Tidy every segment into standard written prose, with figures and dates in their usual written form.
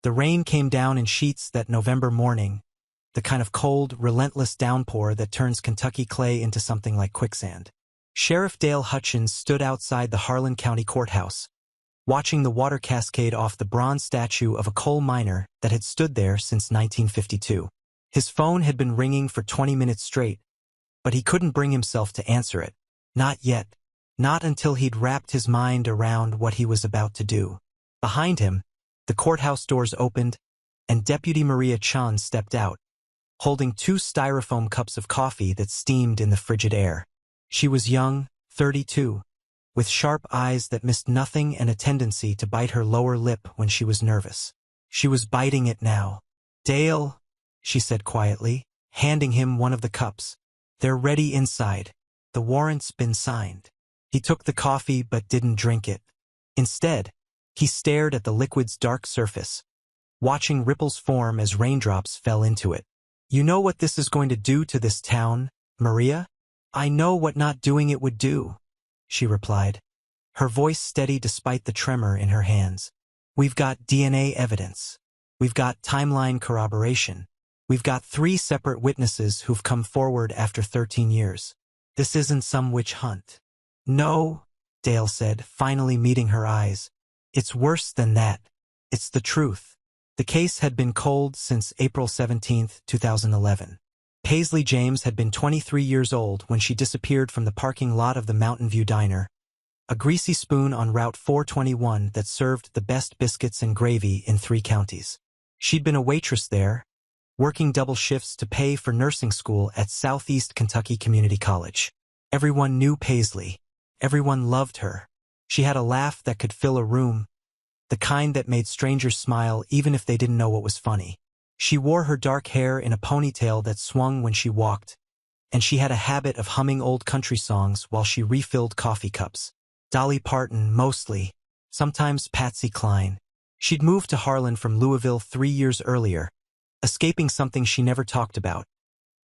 The rain came down in sheets that November morning, the kind of cold, relentless downpour that turns Kentucky clay into something like quicksand. Sheriff Dale Hutchins stood outside the Harlan County courthouse, watching the water cascade off the bronze statue of a coal miner that had stood there since 1952. His phone had been ringing for 20 minutes straight, but he couldn't bring himself to answer it. Not yet. Not until he'd wrapped his mind around what he was about to do. Behind him, the courthouse doors opened, and Deputy Maria Chun stepped out, holding 2 styrofoam cups of coffee that steamed in the frigid air. She was young, 32, with sharp eyes that missed nothing and a tendency to bite her lower lip when she was nervous. She was biting it now. "Dale," she said quietly, handing him one of the cups. "They're ready inside. The warrant's been signed." He took the coffee but didn't drink it. Instead, he stared at the liquid's dark surface, watching ripples form as raindrops fell into it. "You know what this is going to do to this town, Maria?" "I know what not doing it would do," she replied, her voice steady despite the tremor in her hands. "We've got DNA evidence. We've got timeline corroboration. We've got 3 separate witnesses who've come forward after 13 years. This isn't some witch hunt." "No," Dale said, finally meeting her eyes. "It's worse than that. It's the truth." The case had been cold since April 17, 2011. Paisley James had been 23 years old when she disappeared from the parking lot of the Mountain View Diner, a greasy spoon on Route 421 that served the best biscuits and gravy in 3 counties. She'd been a waitress there, working double shifts to pay for nursing school at Southeast Kentucky Community College. Everyone knew Paisley. Everyone loved her. She had a laugh that could fill a room, the kind that made strangers smile even if they didn't know what was funny. She wore her dark hair in a ponytail that swung when she walked, and she had a habit of humming old country songs while she refilled coffee cups. Dolly Parton, mostly, sometimes Patsy Cline. She'd moved to Harlan from Louisville 3 years earlier, escaping something she never talked about,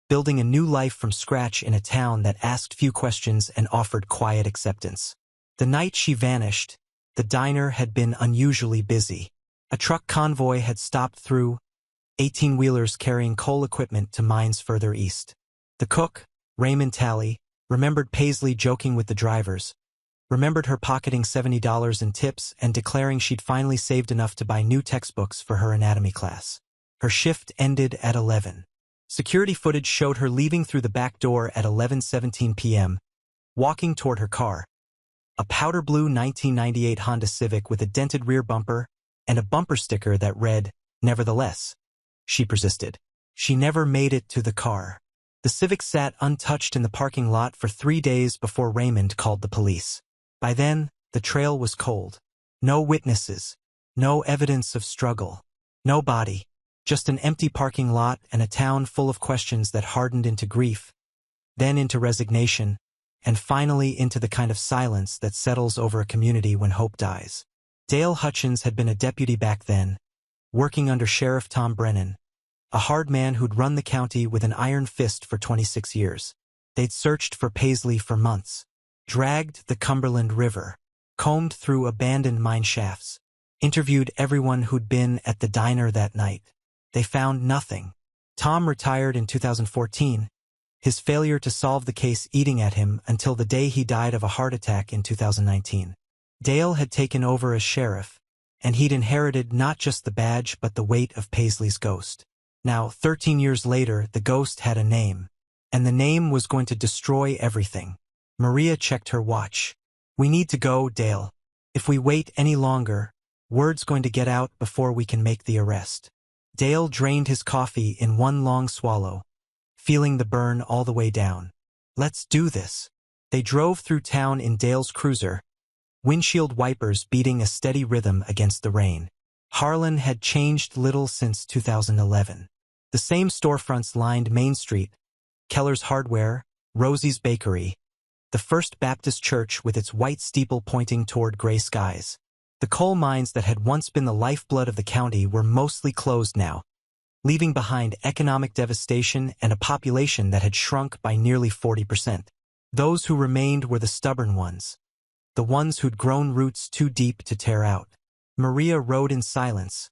building a new life from scratch in a town that asked few questions and offered quiet acceptance. The night she vanished, the diner had been unusually busy. A truck convoy had stopped through, 18-wheelers carrying coal equipment to mines further east. The cook, Raymond Talley, remembered Paisley joking with the drivers, remembered her pocketing $70 in tips and declaring she'd finally saved enough to buy new textbooks for her anatomy class. Her shift ended at 11. Security footage showed her leaving through the back door at 11:17 p.m., walking toward her car, a powder blue 1998 Honda Civic with a dented rear bumper and a bumper sticker that read, "Nevertheless." She persisted. She never made it to the car. The Civic sat untouched in the parking lot for 3 days before Raymond called the police. By then, the trail was cold. No witnesses. No evidence of struggle. No body. Just an empty parking lot and a town full of questions that hardened into grief, then into resignation, and finally into the kind of silence that settles over a community when hope dies. Dale Hutchins had been a deputy back then, working under Sheriff Tom Brennan, a hard man who'd run the county with an iron fist for 26 years. They'd searched for Paisley for months, dragged the Cumberland River, combed through abandoned mine shafts, interviewed everyone who'd been at the diner that night. They found nothing. Tom retired in 2014, his failure to solve the case eating at him until the day he died of a heart attack in 2019. Dale had taken over as sheriff, and he'd inherited not just the badge but the weight of Paisley's ghost. Now, 13 years later, the ghost had a name, and the name was going to destroy everything. Maria checked her watch. "We need to go, Dale. If we wait any longer, word's going to get out before we can make the arrest." Dale drained his coffee in one long swallow, feeling the burn all the way down. "Let's do this." They drove through town in Dale's cruiser, windshield wipers beating a steady rhythm against the rain. Harlan had changed little since 2011. The same storefronts lined Main Street, Keller's Hardware, Rosie's Bakery, the First Baptist Church with its white steeple pointing toward gray skies. The coal mines that had once been the lifeblood of the county were mostly closed now, leaving behind economic devastation and a population that had shrunk by nearly 40%. Those who remained were the stubborn ones, the ones who'd grown roots too deep to tear out. Maria rode in silence,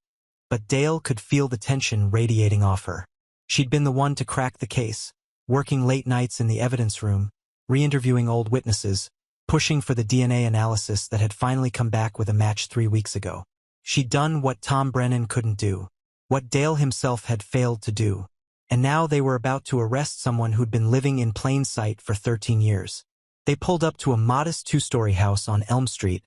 but Dale could feel the tension radiating off her. She'd been the one to crack the case, working late nights in the evidence room, re-interviewing old witnesses, pushing for the DNA analysis that had finally come back with a match 3 weeks ago. She'd done what Tom Brennan couldn't do, what Dale himself had failed to do, and now they were about to arrest someone who'd been living in plain sight for 13 years. They pulled up to a modest 2-story house on Elm Street,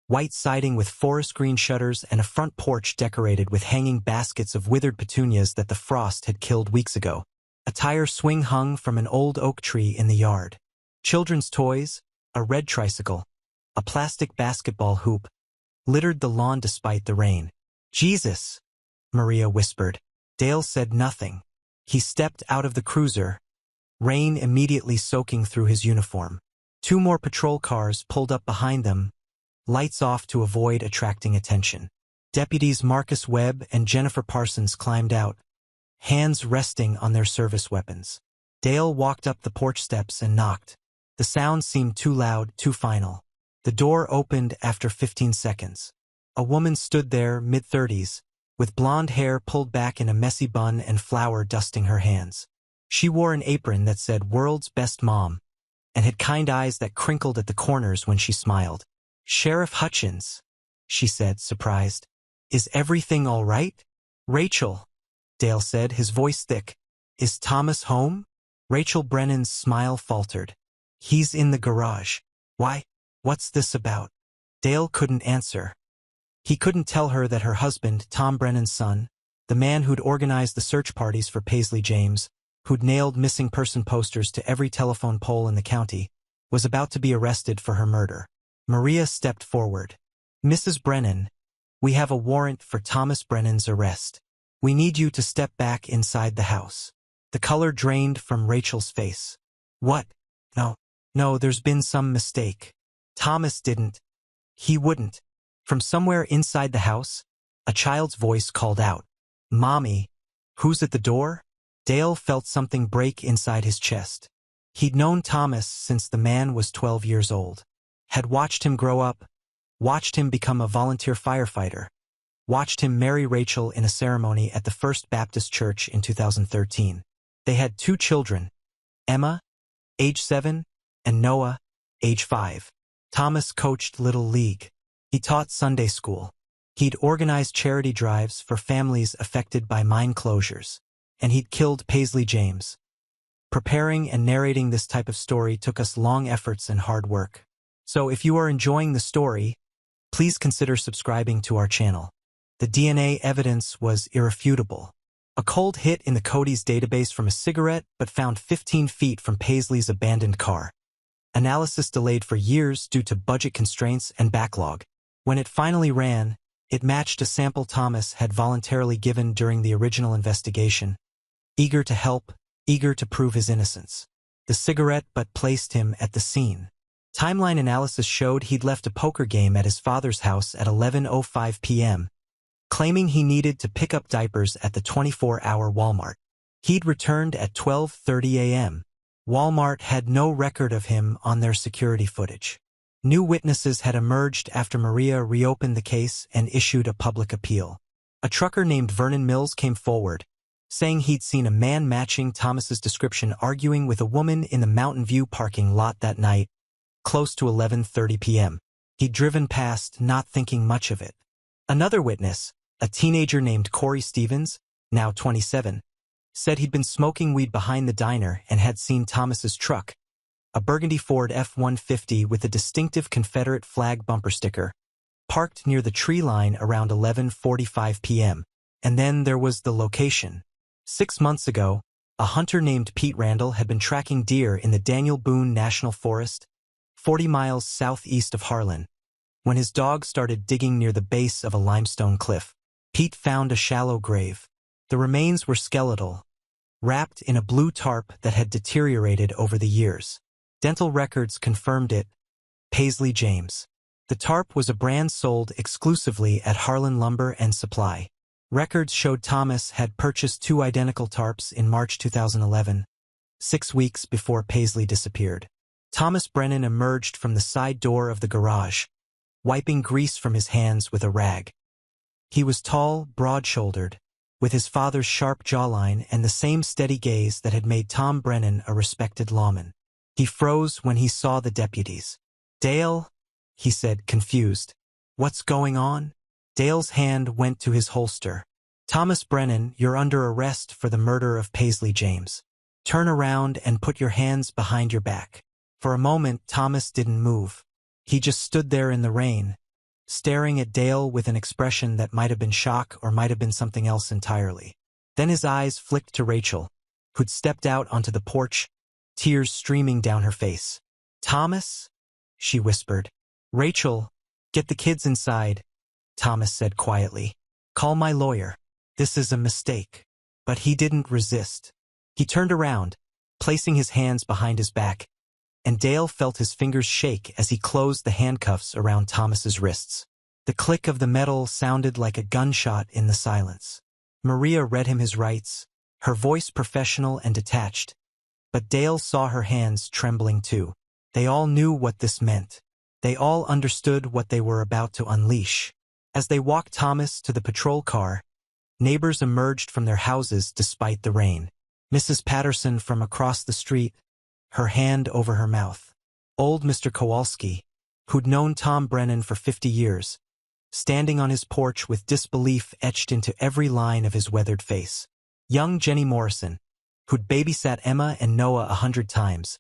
white siding with forest green shutters and a front porch decorated with hanging baskets of withered petunias that the frost had killed weeks ago. A tire swing hung from an old oak tree in the yard. Children's toys, a red tricycle, a plastic basketball hoop, littered the lawn despite the rain. "Jesus," Maria whispered. Dale said nothing. He stepped out of the cruiser, rain immediately soaking through his uniform. 2 more patrol cars pulled up behind them, lights off to avoid attracting attention. Deputies Marcus Webb and Jennifer Parsons climbed out, hands resting on their service weapons. Dale walked up the porch steps and knocked. The sound seemed too loud, too final. The door opened after 15 seconds. A woman stood there, mid-30s, with blonde hair pulled back in a messy bun and flour dusting her hands. She wore an apron that said "World's Best Mom," and had kind eyes that crinkled at the corners when she smiled. "Sheriff Hutchins," she said, surprised. "Is everything all right?" "Rachel," Dale said, his voice thick. "Is Thomas home?" Rachel Brennan's smile faltered. "He's in the garage." "Why? What's this about?" Dale couldn't answer. He couldn't tell her that her husband, Tom Brennan's son, the man who'd organized the search parties for Paisley James, who'd nailed missing person posters to every telephone pole in the county, was about to be arrested for her murder. Maria stepped forward. "Mrs. Brennan, we have a warrant for Thomas Brennan's arrest. We need you to step back inside the house." The color drained from Rachel's face. "What? No, there's been some mistake. Thomas didn't. He wouldn't." From somewhere inside the house, a child's voice called out, "Mommy, who's at the door?" Dale felt something break inside his chest. He'd known Thomas since the man was 12 years old. Had watched him grow up, watched him become a volunteer firefighter, watched him marry Rachel in a ceremony at the First Baptist Church in 2013. They had 2 children, Emma, age 7, and Noah, age 5. Thomas coached Little League. He taught Sunday school. He'd organized charity drives for families affected by mine closures. And he'd killed Paisley James. Preparing and narrating this type of story took us long efforts and hard work. So if you are enjoying the story, please consider subscribing to our channel. The DNA evidence was irrefutable. A cold hit in the Cody's database from a cigarette, but found 15 feet from Paisley's abandoned car. Analysis delayed for years due to budget constraints and backlog. When it finally ran, it matched a sample Thomas had voluntarily given during the original investigation. Eager to help, eager to prove his innocence. The cigarette but placed him at the scene. Timeline analysis showed he'd left a poker game at his father's house at 11:05 p.m., claiming he needed to pick up diapers at the 24-hour Walmart. He'd returned at 12:30 a.m. Walmart had no record of him on their security footage. New witnesses had emerged after Maria reopened the case and issued a public appeal. A trucker named Vernon Mills came forward, saying he'd seen a man matching Thomas's description arguing with a woman in the Mountain View parking lot that night, close to 11:30 p.m. He'd driven past, not thinking much of it. Another witness, a teenager named Corey Stevens, now 27, said he'd been smoking weed behind the diner and had seen Thomas's truck, a burgundy Ford F-150 with a distinctive Confederate flag bumper sticker, parked near the tree line around 11:45 p.m. And then there was the location. 6 months ago, a hunter named Pete Randall had been tracking deer in the Daniel Boone National Forest, 40 miles southeast of Harlan, when his dog started digging near the base of a limestone cliff. Pete found a shallow grave. The remains were skeletal, wrapped in a blue tarp that had deteriorated over the years. Dental records confirmed it, Paisley James. The tarp was a brand sold exclusively at Harlan Lumber and Supply. Records showed Thomas had purchased 2 identical tarps in March 2011, 6 weeks before Paisley disappeared. Thomas Brennan emerged from the side door of the garage, wiping grease from his hands with a rag. He was tall, broad-shouldered, with his father's sharp jawline and the same steady gaze that had made Tom Brennan a respected lawman. He froze when he saw the deputies. "Dale," he said, confused. "What's going on?" Dale's hand went to his holster. "Thomas Brennan, you're under arrest for the murder of Paisley James. Turn around and put your hands behind your back." For a moment, Thomas didn't move. He just stood there in the rain, staring at Dale with an expression that might have been shock or might have been something else entirely. Then his eyes flicked to Rachel, who'd stepped out onto the porch, tears streaming down her face. "Thomas?" she whispered. "Rachel, get the kids inside," Thomas said quietly. "Call my lawyer. This is a mistake." But he didn't resist. He turned around, placing his hands behind his back, and Dale felt his fingers shake as he closed the handcuffs around Thomas's wrists. The click of the metal sounded like a gunshot in the silence. Maria read him his rights, her voice professional and detached, but Dale saw her hands trembling too. They all knew what this meant. They all understood what they were about to unleash. As they walked Thomas to the patrol car, neighbors emerged from their houses despite the rain. Mrs. Patterson from across the street, her hand over her mouth. Old Mr. Kowalski, who'd known Tom Brennan for 50 years, standing on his porch with disbelief etched into every line of his weathered face. Young Jenny Morrison, who'd babysat Emma and Noah 100 times,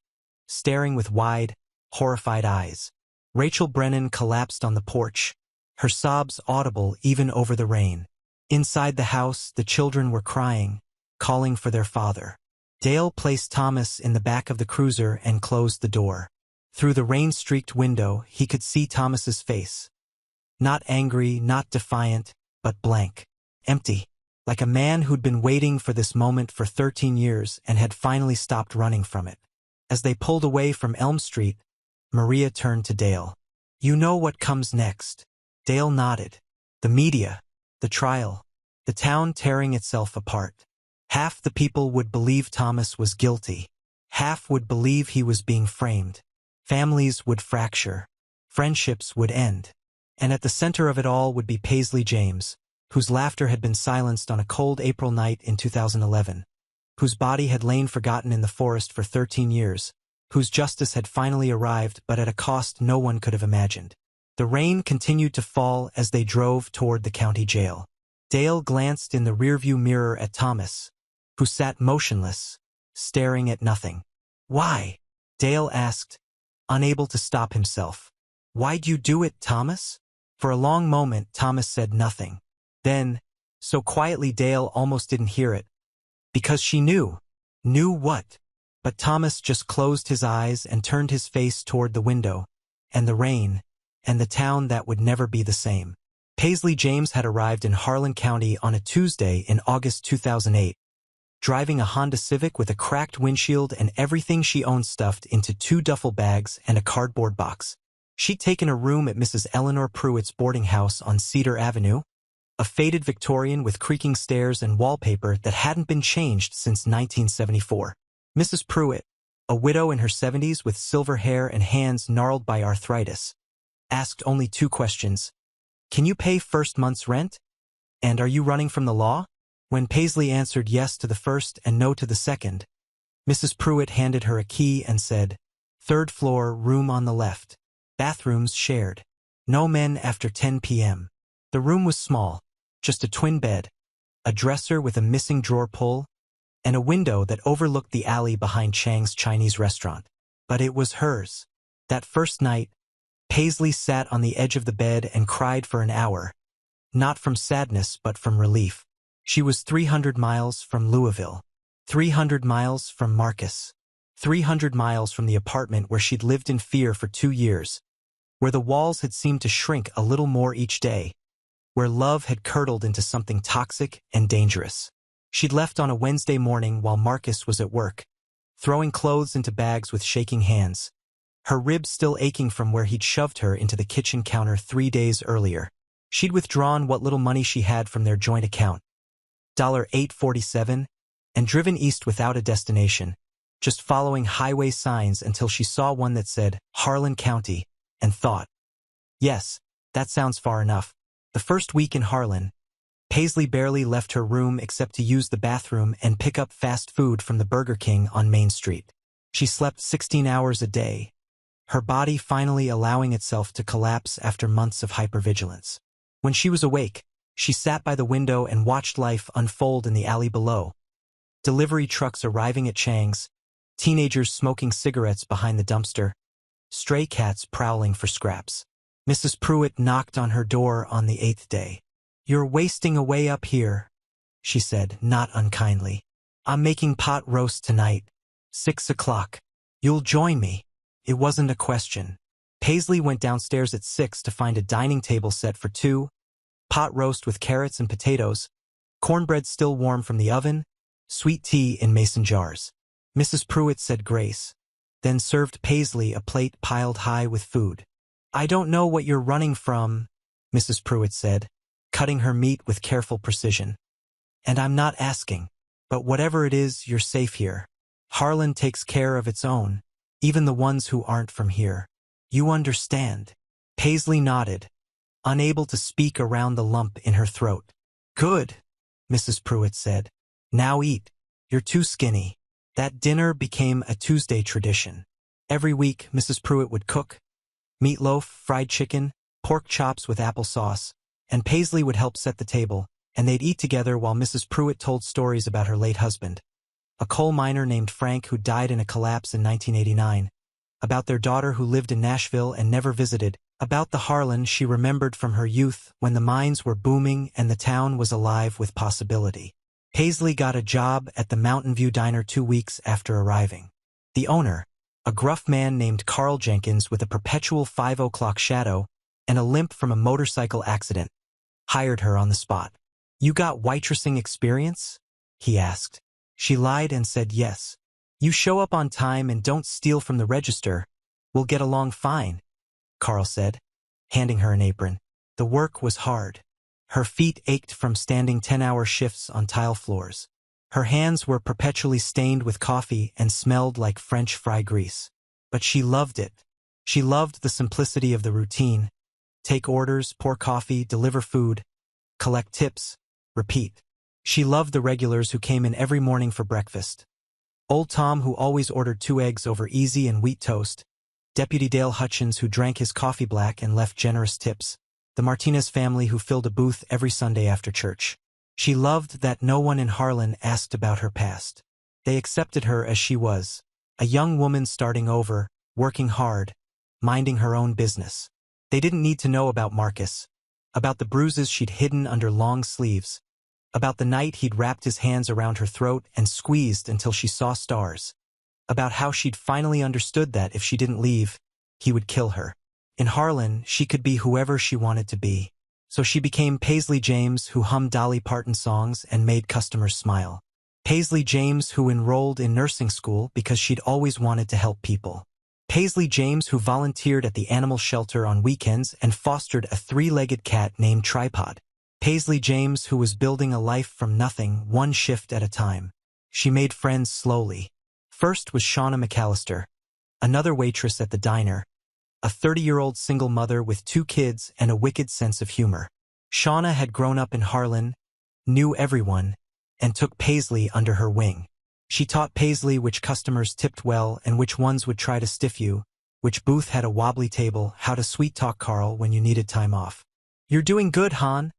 staring with wide, horrified eyes. Rachel Brennan collapsed on the porch, her sobs audible even over the rain. Inside the house, the children were crying, calling for their father. Dale placed Thomas in the back of the cruiser and closed the door. Through the rain-streaked window, he could see Thomas's face. Not angry, not defiant, but blank. Empty. Like a man who'd been waiting for this moment for 13 years and had finally stopped running from it. As they pulled away from Elm Street, Maria turned to Dale. "You know what comes next." Dale nodded. The media, the trial, the town tearing itself apart. Half the people would believe Thomas was guilty. Half would believe he was being framed. Families would fracture. Friendships would end. And at the center of it all would be Paisley James, whose laughter had been silenced on a cold April night in 2011, whose body had lain forgotten in the forest for 13 years, whose justice had finally arrived but at a cost no one could have imagined. The rain continued to fall as they drove toward the county jail. Dale glanced in the rearview mirror at Thomas, who sat motionless, staring at nothing. "Why?" Dale asked, unable to stop himself. "Why'd you do it, Thomas?" For a long moment, Thomas said nothing. Then, so quietly Dale almost didn't hear it, because she knew. Knew what? But Thomas just closed his eyes and turned his face toward the window, and the rain, and the town that would never be the same. Paisley James had arrived in Harlan County on a Tuesday in August 2008, driving a Honda Civic with a cracked windshield and everything she owned stuffed into 2 duffel bags and a cardboard box. She'd taken a room at Mrs. Eleanor Pruitt's boarding house on Cedar Avenue, a faded Victorian with creaking stairs and wallpaper that hadn't been changed since 1974. Mrs. Pruitt, a widow in her 70s with silver hair and hands gnarled by arthritis, asked only 2 questions. "Can you pay first month's rent? And are you running from the law?" When Paisley answered yes to the first and no to the second, Mrs. Pruitt handed her a key and said, "3rd floor, room on the left. Bathrooms shared. No men after 10 p.m. The room was small, just a twin bed, a dresser with a missing drawer pull, and a window that overlooked the alley behind Chang's Chinese restaurant. But it was hers. That first night, Paisley sat on the edge of the bed and cried for an hour, not from sadness but from relief. She was 300 miles from Louisville, 300 miles from Marcus, 300 miles from the apartment where she'd lived in fear for 2 years, where the walls had seemed to shrink a little more each day, where love had curdled into something toxic and dangerous. She'd left on a Wednesday morning while Marcus was at work, throwing clothes into bags with shaking hands, her ribs still aching from where he'd shoved her into the kitchen counter 3 days earlier. She'd withdrawn what little money she had from their joint account, $8.47, and driven east without a destination, just following highway signs until she saw one that said Harlan County, and thought, yes, that sounds far enough. The first week in Harlan, Paisley barely left her room except to use the bathroom and pick up fast food from the Burger King on Main Street. She slept 16 hours a day, her body finally allowing itself to collapse after months of hypervigilance. When she was awake, she sat by the window and watched life unfold in the alley below. Delivery trucks arriving at Chang's, teenagers smoking cigarettes behind the dumpster, stray cats prowling for scraps. Mrs. Pruitt knocked on her door on the 8th day. "You're wasting away up here," she said, not unkindly. "I'm making pot roast tonight. 6 o'clock. You'll join me." It wasn't a question. Paisley went downstairs at 6 to find a dining table set for two, pot roast with carrots and potatoes, cornbread still warm from the oven, sweet tea in mason jars. Mrs. Pruitt said grace, then served Paisley a plate piled high with food. "I don't know what you're running from," Mrs. Pruitt said, cutting her meat with careful precision. "And I'm not asking. But whatever it is, you're safe here. Harlan takes care of its own, even the ones who aren't from here. You understand?" Paisley nodded, unable to speak around the lump in her throat. "Good," Mrs. Pruitt said. "Now eat. You're too skinny." That dinner became a Tuesday tradition. Every week, Mrs. Pruitt would cook meatloaf, fried chicken, pork chops with applesauce, and Paisley would help set the table, and they'd eat together while Mrs. Pruitt told stories about her late husband, a coal miner named Frank who died in a collapse in 1989, about their daughter who lived in Nashville and never visited, about the Harlan she remembered from her youth when the mines were booming and the town was alive with possibility. Paisley got a job at the Mountain View Diner 2 weeks after arriving. The owner, a gruff man named Carl Jenkins with a perpetual 5 o'clock shadow and a limp from a motorcycle accident, hired her on the spot. "You got waitressing experience?" he asked. She lied and said yes. "You show up on time and don't steal from the register. We'll get along fine," Carl said, handing her an apron. The work was hard. Her feet ached from standing 10-hour shifts on tile floors. Her hands were perpetually stained with coffee and smelled like French fry grease. But she loved it. She loved the simplicity of the routine. Take orders, pour coffee, deliver food, collect tips, repeat. She loved the regulars who came in every morning for breakfast. Old Tom, who always ordered 2 eggs over easy and wheat toast, Deputy Dale Hutchins, who drank his coffee black and left generous tips, the Martinez family who filled a booth every Sunday after church. She loved that no one in Harlan asked about her past. They accepted her as she was, a young woman starting over, working hard, minding her own business. They didn't need to know about Marcus, about the bruises she'd hidden under long sleeves, about the night he'd wrapped his hands around her throat and squeezed until she saw stars, about how she'd finally understood that if she didn't leave, he would kill her. In Harlan, she could be whoever she wanted to be. So she became Paisley James, who hummed Dolly Parton songs and made customers smile. Paisley James, who enrolled in nursing school because she'd always wanted to help people. Paisley James, who volunteered at the animal shelter on weekends and fostered a 3-legged cat named Tripod. Paisley James, who was building a life from nothing, one shift at a time. She made friends slowly. First was Shauna McAllister, another waitress at the diner, a 30-year-old single mother with 2 kids and a wicked sense of humor. Shauna had grown up in Harlan, knew everyone, and took Paisley under her wing. She taught Paisley which customers tipped well and which ones would try to stiff you, which booth had a wobbly table, how to sweet-talk Carl when you needed time off. "You're doing good, hon,"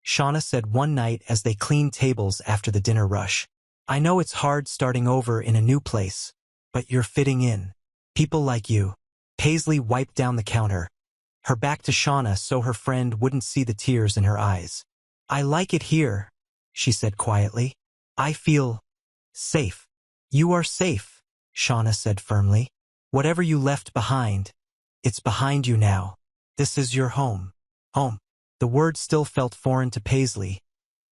Shauna said one night as they cleaned tables after the dinner rush. "I know it's hard starting over in a new place, but you're fitting in. People like you." Paisley wiped down the counter, her back to Shauna so her friend wouldn't see the tears in her eyes. "I like it here," she said quietly. "I feel safe." "You are safe," Shauna said firmly. "Whatever you left behind, it's behind you now. This is your home." Home. The word still felt foreign to Paisley,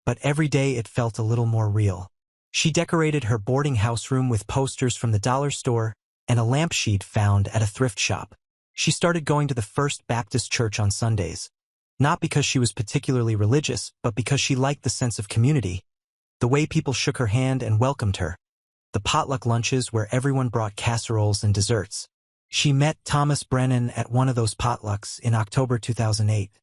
but every day it felt a little more real. She decorated her boarding house room with posters from the dollar store and a lampshade found at a thrift shop. She started going to the First Baptist Church on Sundays, not because she was particularly religious, but because she liked the sense of community, the way people shook her hand and welcomed her, the potluck lunches where everyone brought casseroles and desserts. She met Thomas Brennan at one of those potlucks in October 2008.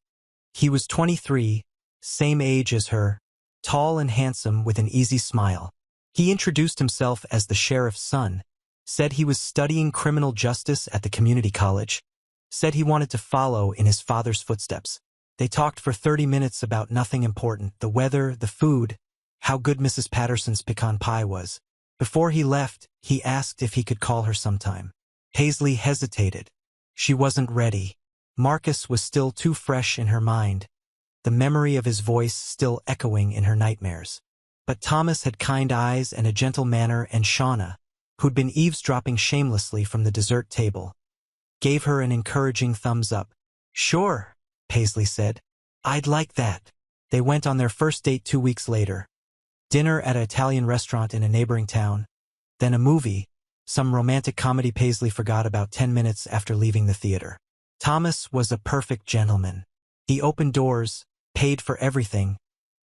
He was 23, same age as her, tall and handsome with an easy smile. He introduced himself as the sheriff's son, said he was studying criminal justice at the community college, said he wanted to follow in his father's footsteps. They talked for 30 minutes about nothing important, the weather, the food, how good Mrs. Patterson's pecan pie was. Before he left, he asked if he could call her sometime. Paisley hesitated. She wasn't ready. Marcus was still too fresh in her mind, the memory of his voice still echoing in her nightmares. But Thomas had kind eyes and a gentle manner, and Shauna, who'd been eavesdropping shamelessly from the dessert table, gave her an encouraging thumbs up. "Sure," Paisley said. "I'd like that." They went on their first date 2 weeks later. Dinner at an Italian restaurant in a neighboring town, then a movie, some romantic comedy. Paisley forgot about 10 minutes after leaving the theater. Thomas was a perfect gentleman. He opened doors, paid for everything,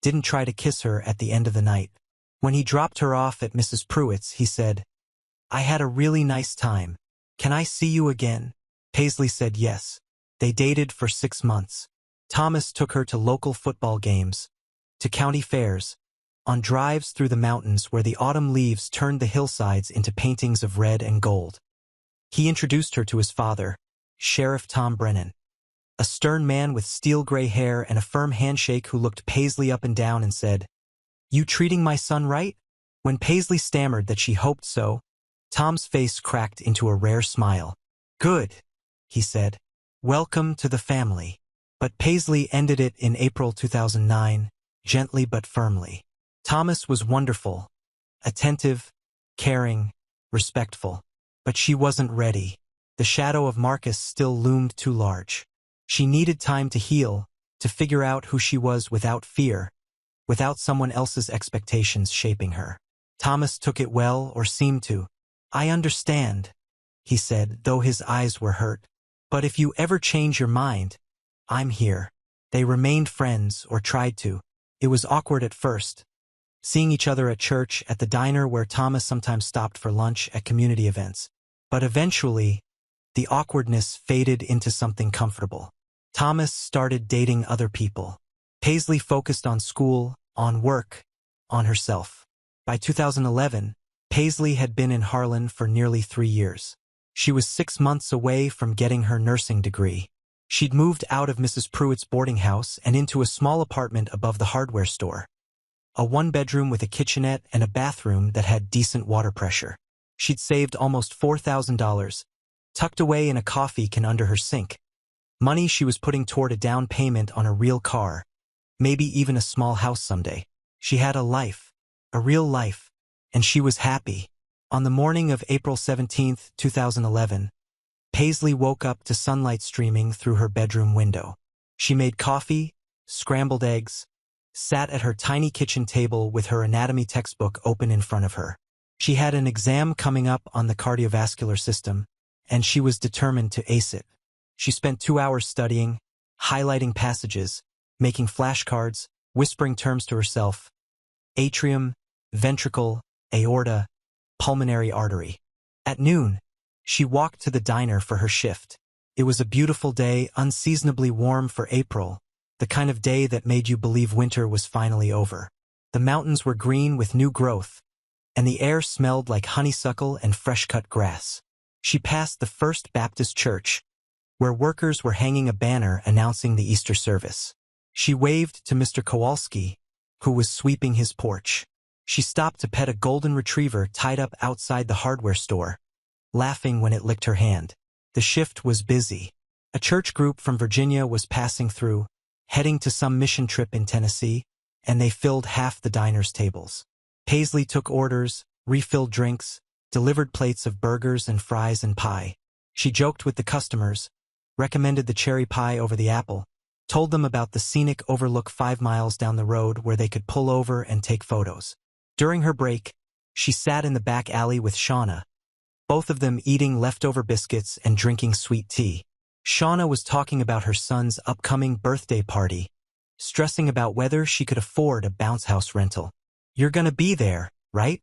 didn't try to kiss her at the end of the night. When he dropped her off at Mrs. Pruitt's, he said, "I had a really nice time. Can I see you again?" Paisley said yes. They dated for 6 months. Thomas took her to local football games, to county fairs, on drives through the mountains where the autumn leaves turned the hillsides into paintings of red and gold. He introduced her to his father, Sheriff Tom Brennan, a stern man with steel-gray hair and a firm handshake who looked Paisley up and down and said, "You treating my son right?" When Paisley stammered that she hoped so, Tom's face cracked into a rare smile. "Good," he said. "Welcome to the family." But Paisley ended it in April 2009, gently but firmly. Thomas was wonderful, attentive, caring, respectful. But she wasn't ready. The shadow of Marcus still loomed too large. She needed time to heal, to figure out who she was without fear, without someone else's expectations shaping her. Thomas took it well, or seemed to. "I understand," he said, though his eyes were hurt. "But if you ever change your mind, I'm here." They remained friends, or tried to. It was awkward at first, seeing each other at church, at the diner where Thomas sometimes stopped for lunch, at community events. But eventually, the awkwardness faded into something comfortable. Thomas started dating other people. Paisley focused on school, on work, on herself. By 2011, Paisley had been in Harlan for nearly 3 years. She was 6 months away from getting her nursing degree. She'd moved out of Mrs. Pruitt's boarding house and into a small apartment above the hardware store. A 1-bedroom with a kitchenette and a bathroom that had decent water pressure. She'd saved almost $4,000, tucked away in a coffee can under her sink. Money she was putting toward a down payment on a real car, maybe even a small house someday. She had a life, a real life, and she was happy. On the morning of April 17, 2011, Paisley woke up to sunlight streaming through her bedroom window. She made coffee, scrambled eggs, sat at her tiny kitchen table with her anatomy textbook open in front of her. She had an exam coming up on the cardiovascular system, and she was determined to ace it. She spent 2 hours studying, highlighting passages, making flashcards, whispering terms to herself: atrium, ventricle, aorta, pulmonary artery. At noon, she walked to the diner for her shift. It was a beautiful day, unseasonably warm for April, the kind of day that made you believe winter was finally over. The mountains were green with new growth, and the air smelled like honeysuckle and fresh-cut grass. She passed the First Baptist Church, where workers were hanging a banner announcing the Easter service. She waved to Mr. Kowalski, who was sweeping his porch. She stopped to pet a golden retriever tied up outside the hardware store, laughing when it licked her hand. The shift was busy. A church group from Virginia was passing through, heading to some mission trip in Tennessee, and they filled half the diner's tables. Paisley took orders, refilled drinks, delivered plates of burgers and fries and pie. She joked with the customers, recommended the cherry pie over the apple, told them about the scenic overlook 5 miles down the road where they could pull over and take photos. During her break, she sat in the back alley with Shauna, both of them eating leftover biscuits and drinking sweet tea. Shauna was talking about her son's upcoming birthday party, stressing about whether she could afford a bounce house rental. "You're gonna be there, right?"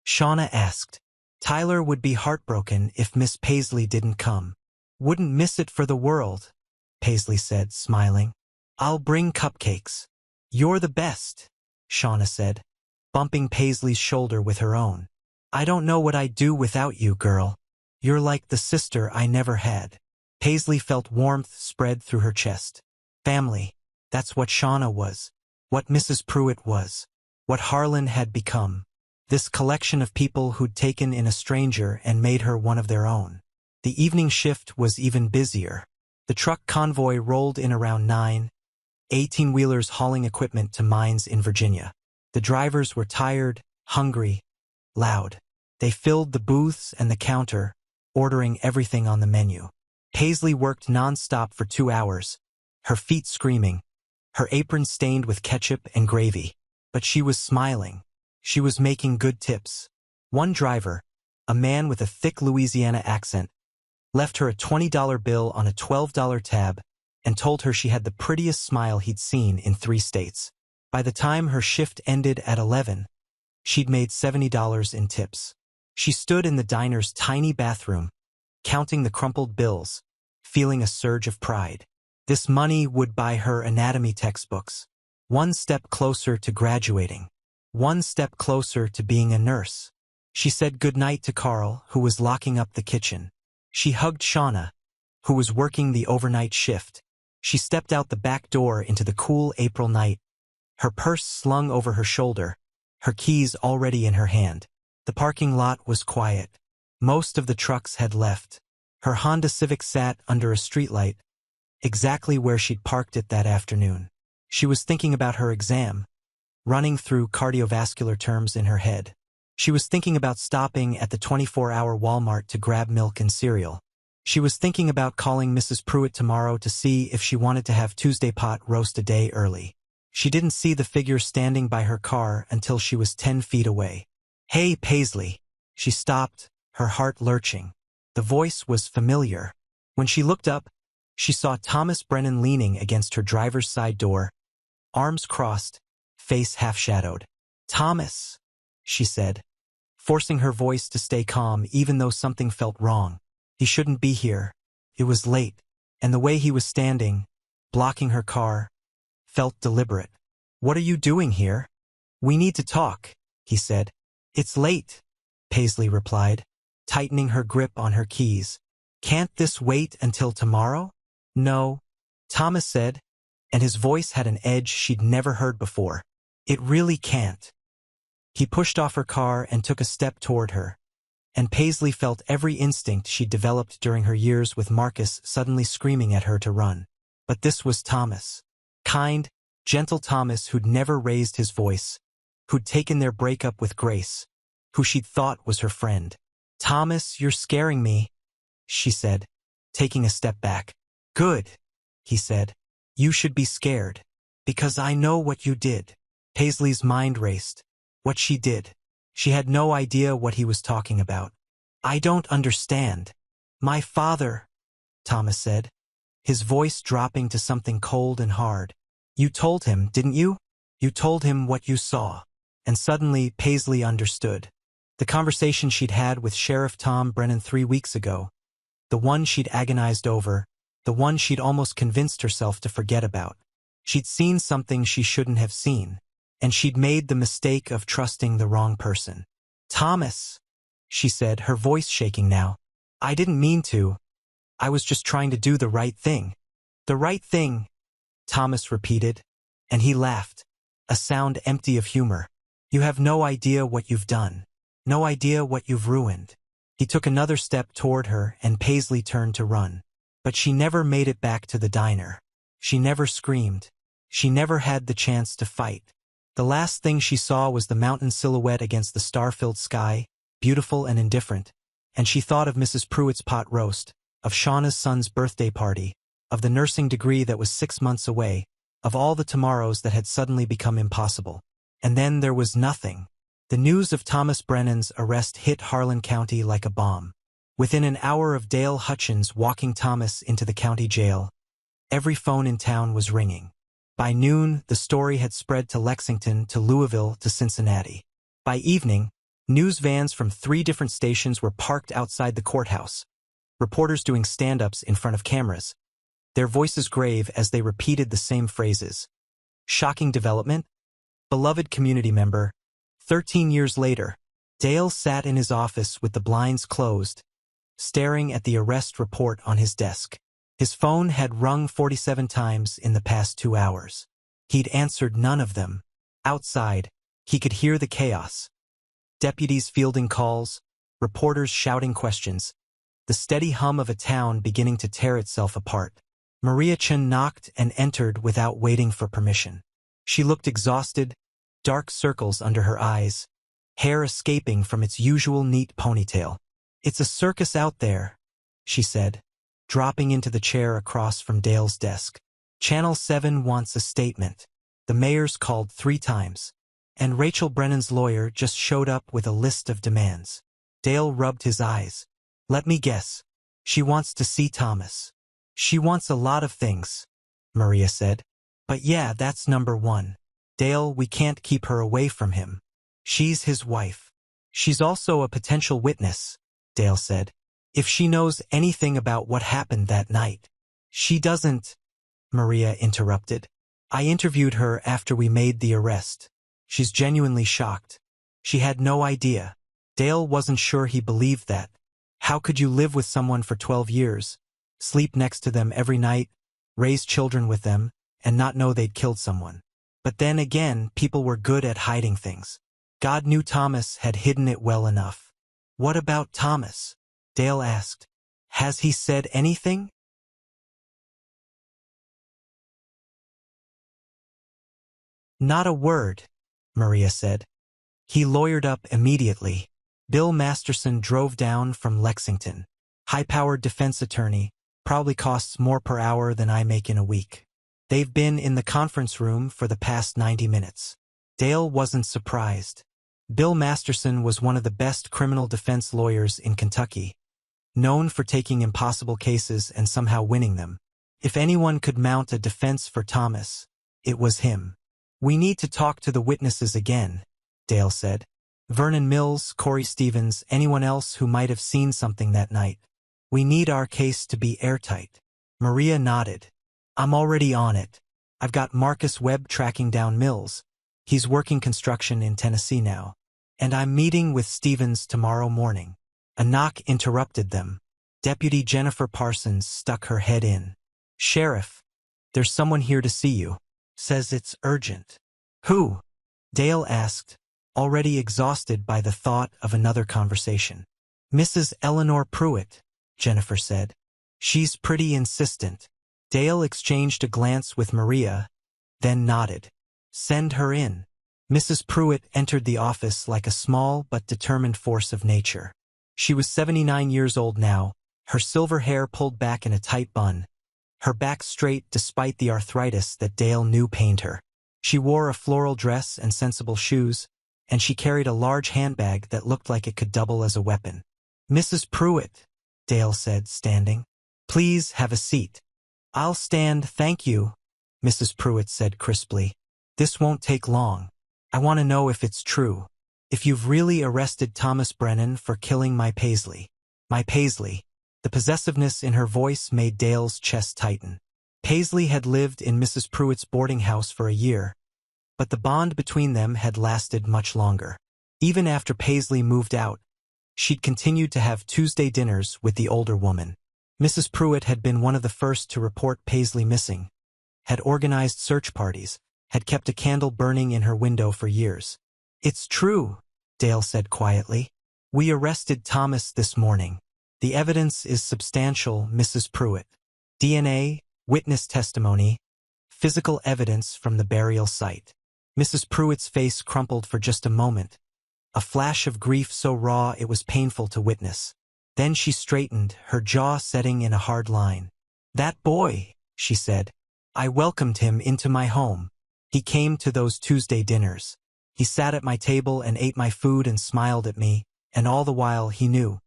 Shauna asked. Tyler would be heartbroken if Miss Paisley didn't come. "Wouldn't miss it for the world," Paisley said, smiling. "I'll bring cupcakes." "You're the best," Shauna said, bumping Paisley's shoulder with her own. "I don't know what I'd do without you, girl. You're like the sister I never had." Paisley felt warmth spread through her chest. Family. That's what Shauna was. What Mrs. Pruitt was. What Harlan had become. This collection of people who'd taken in a stranger and made her one of their own. The evening shift was even busier. The truck convoy rolled in around 9, 18-wheelers hauling equipment to mines in Virginia. The drivers were tired, hungry, loud. They filled the booths and the counter, ordering everything on the menu. Paisley worked non-stop for 2 hours, her feet screaming, her apron stained with ketchup and gravy. But she was smiling. She was making good tips. One driver, a man with a thick Louisiana accent, left her a $20 bill on a $12 tab and told her she had the prettiest smile he'd seen in 3 states. By the time her shift ended at 11, she'd made $70 in tips. She stood in the diner's tiny bathroom, counting the crumpled bills, feeling a surge of pride. This money would buy her anatomy textbooks. One step closer to graduating. One step closer to being a nurse. She said goodnight to Carl, who was locking up the kitchen. She hugged Shauna, who was working the overnight shift. She stepped out the back door into the cool April night, her purse slung over her shoulder, her keys already in her hand. The parking lot was quiet. Most of the trucks had left. Her Honda Civic sat under a streetlight, exactly where she'd parked it that afternoon. She was thinking about her exam, running through cardiovascular terms in her head. She was thinking about stopping at the 24-hour Walmart to grab milk and cereal. She was thinking about calling Mrs. Pruitt tomorrow to see if she wanted to have Tuesday pot roast a day early. She didn't see the figure standing by her car until she was 10 feet away. "Hey, Paisley." She stopped, her heart lurching. The voice was familiar. When she looked up, she saw Thomas Brennan leaning against her driver's side door, arms crossed, face half-shadowed. "Thomas," she said, forcing her voice to stay calm even though something felt wrong. He shouldn't be here. It was late, and the way he was standing, blocking her car, felt deliberate. "What are you doing here?" "We need to talk," he said. "It's late," Paisley replied, tightening her grip on her keys. "Can't this wait until tomorrow?" "No," Thomas said, and his voice had an edge she'd never heard before. "It really can't." He pushed off her car and took a step toward her, and Paisley felt every instinct she'd developed during her years with Marcus suddenly screaming at her to run. But this was Thomas. Kind, gentle Thomas who'd never raised his voice, who'd taken their breakup with grace, who she'd thought was her friend. "Thomas, you're scaring me," she said, taking a step back. "Good," he said. "You should be scared. Because I know what you did." Paisley's mind raced. What she did. She had no idea what he was talking about. "I don't understand." "My father," Thomas said, his voice dropping to something cold and hard. "You told him, didn't you? You told him what you saw." And suddenly Paisley understood. The conversation she'd had with Sheriff Tom Brennan 3 weeks ago. The one she'd agonized over. The one she'd almost convinced herself to forget about. She'd seen something she shouldn't have seen. And she'd made the mistake of trusting the wrong person. "Thomas," she said, her voice shaking now. "I didn't mean to. I was just trying to do the right thing." "The right thing," Thomas repeated, and he laughed, a sound empty of humor. "You have no idea what you've done. No idea what you've ruined." He took another step toward her and Paisley turned to run. But she never made it back to the diner. She never screamed. She never had the chance to fight. The last thing she saw was the mountain silhouette against the star-filled sky, beautiful and indifferent, and she thought of Mrs. Pruitt's pot roast, of Shauna's son's birthday party, of the nursing degree that was 6 months away, of all the tomorrows that had suddenly become impossible. And then there was nothing. The news of Thomas Brennan's arrest hit Harlan County like a bomb. Within an hour of Dale Hutchins walking Thomas into the county jail, every phone in town was ringing. By noon, the story had spread to Lexington, to Louisville, to Cincinnati. By evening, news vans from 3 different stations were parked outside the courthouse, reporters doing stand-ups in front of cameras, their voices grave as they repeated the same phrases. Shocking development? Beloved community member. 13 years later, Dale sat in his office with the blinds closed, staring at the arrest report on his desk. His phone had rung 47 times in the past 2 hours. He'd answered none of them. Outside, he could hear the chaos. Deputies fielding calls, reporters shouting questions, the steady hum of a town beginning to tear itself apart. Maria Chen knocked and entered without waiting for permission. She looked exhausted, dark circles under her eyes, hair escaping from its usual neat ponytail. "It's a circus out there," she said, dropping into the chair across from Dale's desk. "Channel 7 wants a statement. The mayor's called 3 times. And Rachel Brennan's lawyer just showed up with a list of demands." Dale rubbed his eyes. "Let me guess. She wants to see Thomas." "She wants a lot of things," Maria said. "But yeah, that's number 1. Dale, we can't keep her away from him. She's his wife. She's also a potential witness," Dale said. "If she knows anything about what happened that night." "She doesn't," Maria interrupted. "I interviewed her after we made the arrest. She's genuinely shocked. She had no idea." Dale wasn't sure he believed that. How could you live with someone for 12 years, sleep next to them every night, raise children with them, and not know they'd killed someone? But then again, people were good at hiding things. God knew Thomas had hidden it well enough. "What about Thomas?" Dale asked. "Has he said anything?" "Not a word," Maria said. "He lawyered up immediately. Bill Masterson drove down from Lexington. High-powered defense attorney, probably costs more per hour than I make in a week. They've been in the conference room for the past 90 minutes. Dale wasn't surprised. Bill Masterson was one of the best criminal defense lawyers in Kentucky, known for taking impossible cases and somehow winning them. If anyone could mount a defense for Thomas, it was him. "We need to talk to the witnesses again," Dale said. "Vernon Mills, Corey Stevens, anyone else who might have seen something that night. We need our case to be airtight." Maria nodded. "I'm already on it. I've got Marcus Webb tracking down Mills. He's working construction in Tennessee now. And I'm meeting with Stevens tomorrow morning." A knock interrupted them. Deputy Jennifer Parsons stuck her head in. "Sheriff, there's someone here to see you. Says it's urgent." "Who?" Dale asked, already exhausted by the thought of another conversation. "Mrs. Eleanor Pruitt," Jennifer said. "She's pretty insistent." Dale exchanged a glance with Maria, then nodded. "Send her in." Mrs. Pruitt entered the office like a small but determined force of nature. She was 79 years old now, her silver hair pulled back in a tight bun, her back straight despite the arthritis that Dale knew pained her. She wore a floral dress and sensible shoes, and she carried a large handbag that looked like it could double as a weapon. "Mrs. Pruitt," Dale said, standing. "Please have a seat." "I'll stand, thank you," Mrs. Pruitt said crisply. "This won't take long. I want to know if it's true. If you've really arrested Thomas Brennan for killing my Paisley." "My Paisley." The possessiveness in her voice made Dale's chest tighten. Paisley had lived in Mrs. Pruitt's boarding house for a year, but the bond between them had lasted much longer. Even after Paisley moved out, she'd continued to have Tuesday dinners with the older woman. Mrs. Pruitt had been one of the first to report Paisley missing, had organized search parties, had kept a candle burning in her window for years. "It's true," Dale said quietly. "We arrested Thomas this morning. The evidence is substantial, Mrs. Pruitt. DNA, witness testimony, physical evidence from the burial site." Mrs. Pruitt's face crumpled for just a moment, a flash of grief so raw it was painful to witness. Then she straightened, her jaw setting in a hard line. "That boy," she said. "I welcomed him into my home. He came to those Tuesday dinners. He sat at my table and ate my food and smiled at me, and all the while he knew.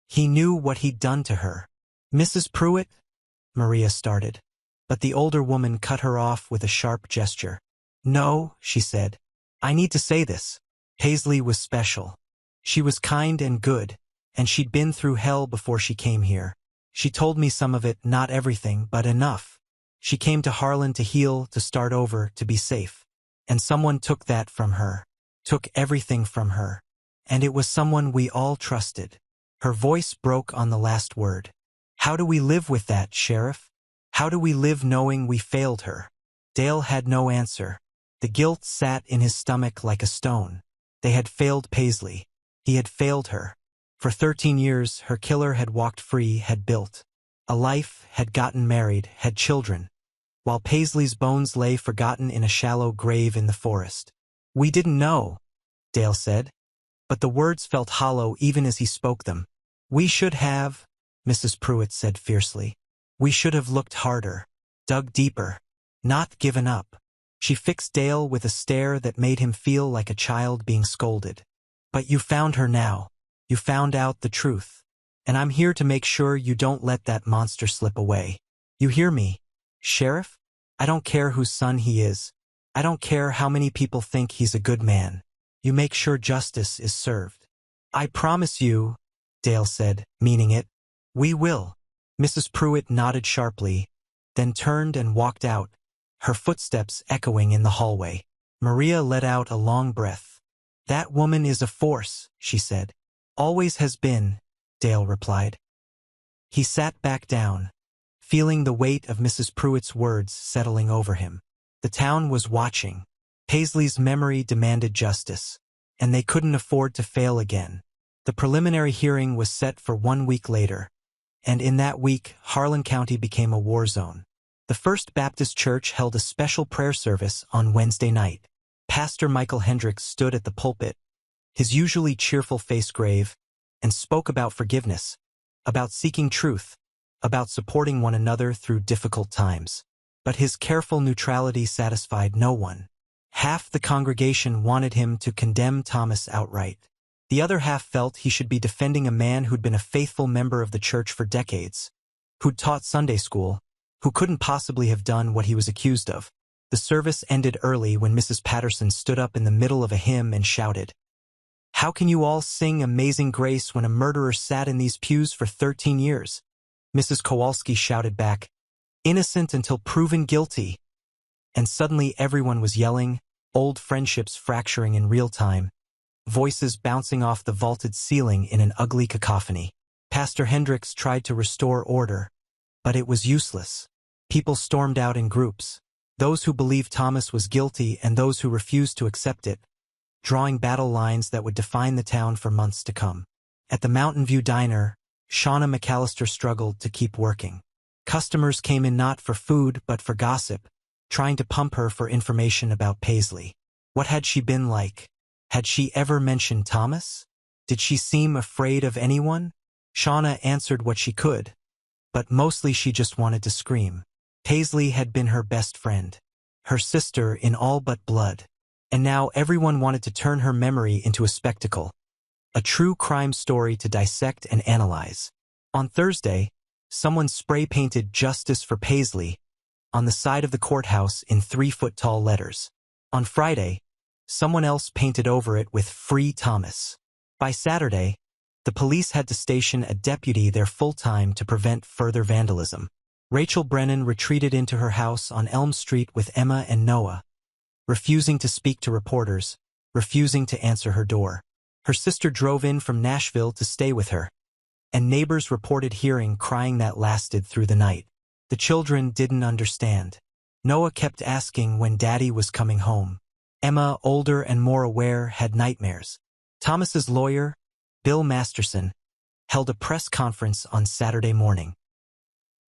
He knew what he'd done to her." "Mrs. Pruitt?" Maria started, but the older woman cut her off with a sharp gesture. "No," she said. "I need to say this. Paisley was special. She was kind and good, and she'd been through hell before she came here. She told me some of it, not everything, but enough. She came to Harlan to heal, to start over, to be safe. And someone took that from her. Took everything from her. And it was someone we all trusted. Her voice broke on the last word. How do we live with that, Sheriff? How do we live knowing we failed her? Dale had no answer. The guilt sat in his stomach like a stone. They had failed Paisley. He had failed her. For 13 years, her killer had walked free, had built a life, had gotten married, had children, while Paisley's bones lay forgotten in a shallow grave in the forest. We didn't know, Dale said, but the words felt hollow even as he spoke them. We should have, Mrs. Pruitt said fiercely. We should have looked harder, dug deeper, not given up. She fixed Dale with a stare that made him feel like a child being scolded. But you found her now. You found out the truth. And I'm here to make sure you don't let that monster slip away. You hear me, Sheriff? I don't care whose son he is. I don't care how many people think he's a good man. You make sure justice is served. I promise you, Dale said, meaning it. We will. Mrs. Pruitt nodded sharply, then turned and walked out, her footsteps echoing in the hallway. Maria let out a long breath. That woman is a force, she said. Always has been, Dale replied. He sat back down, feeling the weight of Mrs. Pruitt's words settling over him. The town was watching. Paisley's memory demanded justice, and they couldn't afford to fail again. The preliminary hearing was set for 1 week later, and in that week, Harlan County became a war zone. The First Baptist Church held a special prayer service on Wednesday night. Pastor Michael Hendricks stood at the pulpit, his usually cheerful face grave, and spoke about forgiveness, about seeking truth, about supporting one another through difficult times. But his careful neutrality satisfied no one. Half the congregation wanted him to condemn Thomas outright. The other half felt he should be defending a man who'd been a faithful member of the church for decades, who'd taught Sunday school, who couldn't possibly have done what he was accused of. The service ended early when Mrs. Patterson stood up in the middle of a hymn and shouted, "How can you all sing Amazing Grace when a murderer sat in these pews for 13 years? Mrs. Kowalski shouted back, "Innocent until proven guilty." And suddenly everyone was yelling, old friendships fracturing in real time, voices bouncing off the vaulted ceiling in an ugly cacophony. Pastor Hendricks tried to restore order, but it was useless. People stormed out in groups, those who believed Thomas was guilty and those who refused to accept it, drawing battle lines that would define the town for months to come. At the Mountain View Diner, Shauna McAllister struggled to keep working. Customers came in not for food but for gossip, trying to pump her for information about Paisley. What had she been like? Had she ever mentioned Thomas? Did she seem afraid of anyone? Shauna answered what she could, but mostly she just wanted to scream. Paisley had been her best friend, her sister in all but blood, and now everyone wanted to turn her memory into a spectacle, a true crime story to dissect and analyze. On Thursday, someone spray-painted "Justice for Paisley" on the side of the courthouse in 3-foot-tall letters. On Friday, someone else painted over it with "Free Thomas." By Saturday, the police had to station a deputy there full-time to prevent further vandalism. Rachel Brennan retreated into her house on Elm Street with Emma and Noah, refusing to speak to reporters, refusing to answer her door. Her sister drove in from Nashville to stay with her, and neighbors reported hearing crying that lasted through the night. The children didn't understand. Noah kept asking when Daddy was coming home. Emma, older and more aware, had nightmares. Thomas's lawyer, Bill Masterson, held a press conference on Saturday morning.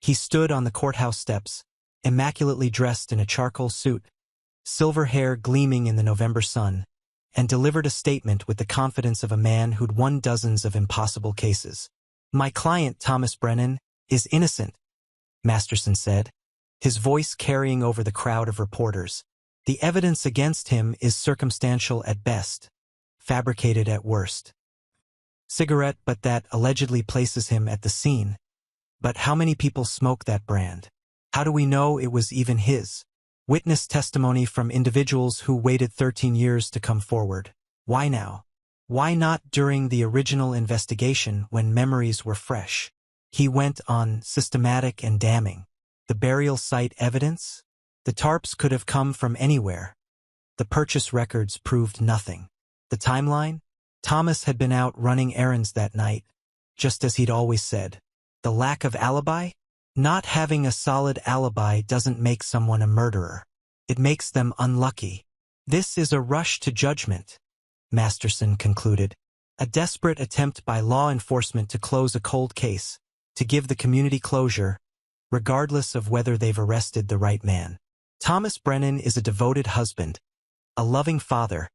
He stood on the courthouse steps, immaculately dressed in a charcoal suit, silver hair gleaming in the November sun, and delivered a statement with the confidence of a man who'd won dozens of impossible cases. "My client, Thomas Brennan, is innocent," Masterson said, his voice carrying over the crowd of reporters. "The evidence against him is circumstantial at best, fabricated at worst. Cigarette butt that allegedly places him at the scene. But how many people smoke that brand? How do we know it was even his? Witness testimony from individuals who waited 13 years to come forward. Why now? Why not during the original investigation when memories were fresh?" He went on, systematic and damning. The burial site evidence? The tarps could have come from anywhere. The purchase records proved nothing. The timeline? Thomas had been out running errands that night, just as he'd always said. The lack of alibi? Not having a solid alibi doesn't make someone a murderer. It makes them unlucky. This is a rush to judgment, Masterson concluded. A desperate attempt by law enforcement to close a cold case, to give the community closure, regardless of whether they've arrested the right man. Thomas Brennan is a devoted husband, a loving father,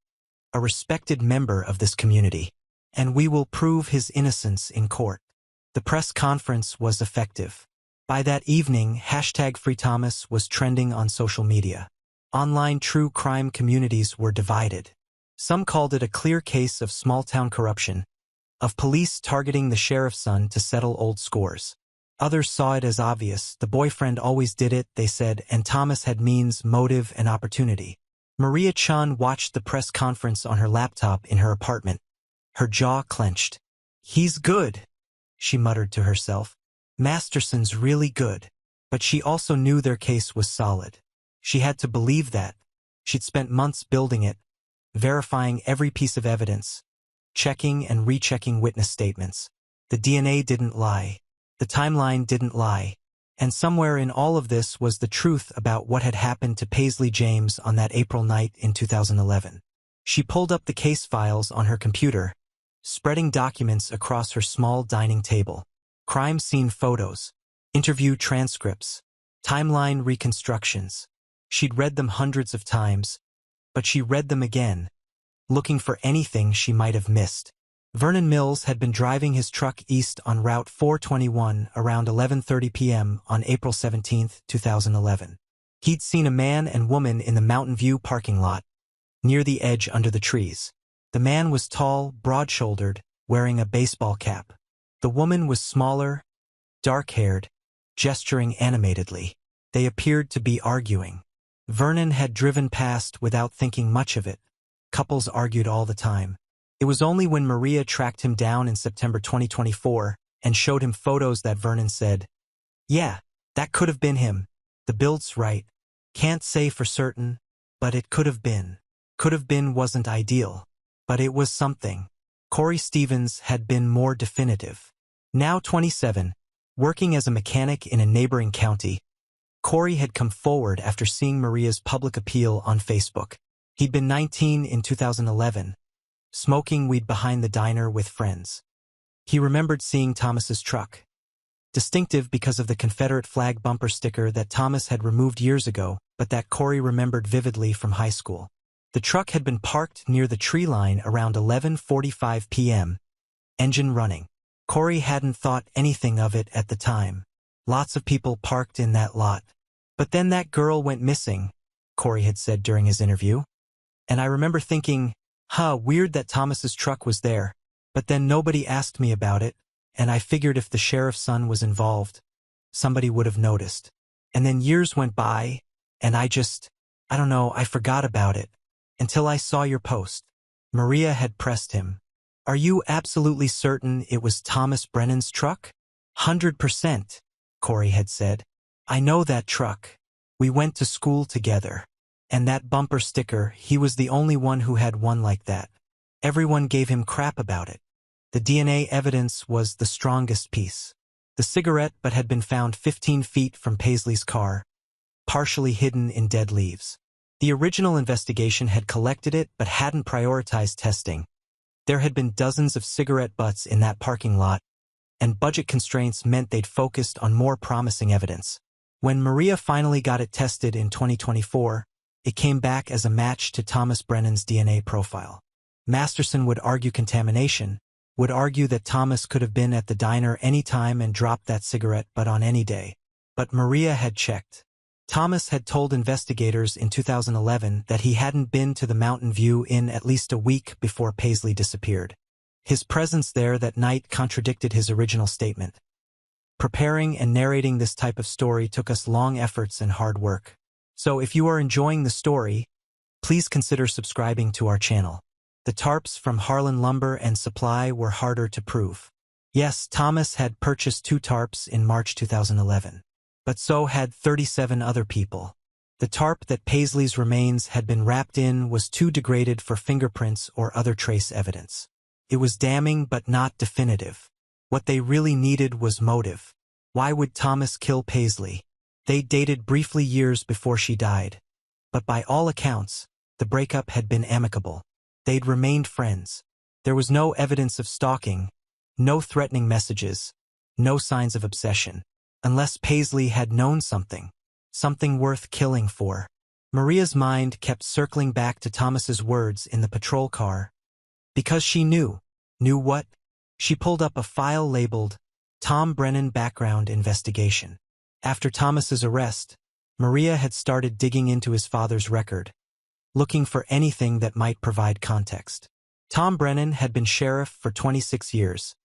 a respected member of this community, and we will prove his innocence in court. The press conference was effective. By that evening, #FreeThomas was trending on social media. Online true crime communities were divided. Some called it a clear case of small-town corruption, of police targeting the sheriff's son to settle old scores. Others saw it as obvious. The boyfriend always did it, they said, and Thomas had means, motive, and opportunity. Maria Chun watched the press conference on her laptop in her apartment. Her jaw clenched. "He's good," she muttered to herself. "Masterson's really good." But she also knew their case was solid. She had to believe that. She'd spent months building it, verifying every piece of evidence, checking and rechecking witness statements. The DNA didn't lie. The timeline didn't lie. And somewhere in all of this was the truth about what had happened to Paisley James on that April night in 2011. She pulled up the case files on her computer, spreading documents across her small dining table. Crime scene photos, interview transcripts, timeline reconstructions. She'd read them hundreds of times, but she read them again, looking for anything she might have missed. Vernon Mills had been driving his truck east on Route 421 around 11:30 p.m. on April 17, 2011. He'd seen a man and woman in the Mountain View parking lot, near the edge under the trees. The man was tall, broad-shouldered, wearing a baseball cap. The woman was smaller, dark-haired, gesturing animatedly. They appeared to be arguing. Vernon had driven past without thinking much of it. Couples argued all the time. It was only when Maria tracked him down in September 2024 and showed him photos that Vernon said, "Yeah, that could have been him. The build's right. Can't say for certain, but it could have been." Could have been wasn't ideal, but it was something. Corey Stevens had been more definitive. Now 27, working as a mechanic in a neighboring county, Corey had come forward after seeing Maria's public appeal on Facebook. He'd been 19 in 2011, smoking weed behind the diner with friends. He remembered seeing Thomas's truck, distinctive because of the Confederate flag bumper sticker that Thomas had removed years ago, but that Corey remembered vividly from high school. The truck had been parked near the tree line around 11:45 p.m., engine running. Corey hadn't thought anything of it at the time. Lots of people parked in that lot. But then that girl went missing, Corey had said during his interview. And I remember thinking, weird that Thomas's truck was there. But then nobody asked me about it, and I figured if the sheriff's son was involved, somebody would have noticed. And then years went by, and I don't know, I forgot about it. Until I saw your post. Maria had pressed him. "Are you absolutely certain it was Thomas Brennan's truck?" "100%, Corey had said. "I know that truck. We went to school together. And that bumper sticker, he was the only one who had one like that. Everyone gave him crap about it. The DNA evidence was the strongest piece. The cigarette butt had been found 15 feet from Paisley's car, partially hidden in dead leaves. The original investigation had collected it but hadn't prioritized testing. There had been dozens of cigarette butts in that parking lot, and budget constraints meant they'd focused on more promising evidence. When Maria finally got it tested in 2024, it came back as a match to Thomas Brennan's DNA profile. Masterson would argue contamination, would argue that Thomas could have been at the diner any time and dropped that cigarette butt on any day. But Maria had checked. Thomas had told investigators in 2011 that he hadn't been to the Mountain View Inn at least a week before Paisley disappeared. His presence there that night contradicted his original statement. Preparing and narrating this type of story took us long efforts and hard work. So if you are enjoying the story, please consider subscribing to our channel. The tarps from Harlan Lumber and Supply were harder to prove. Yes, Thomas had purchased 2 tarps in March 2011. But so had 37 other people. The tarp that Paisley's remains had been wrapped in was too degraded for fingerprints or other trace evidence. It was damning but not definitive. What they really needed was motive. Why would Thomas kill Paisley? They dated briefly years before she died. But by all accounts, the breakup had been amicable. They'd remained friends. There was no evidence of stalking, no threatening messages, no signs of obsession. Unless Paisley had known something worth killing for. Maria's mind kept circling back to Thomas's words in the patrol car. Because she knew. Knew what? She pulled up a file labeled, Tom Brennan Background Investigation. After Thomas's arrest, Maria had started digging into his father's record, looking for anything that might provide context. Tom Brennan had been sheriff for 26 years,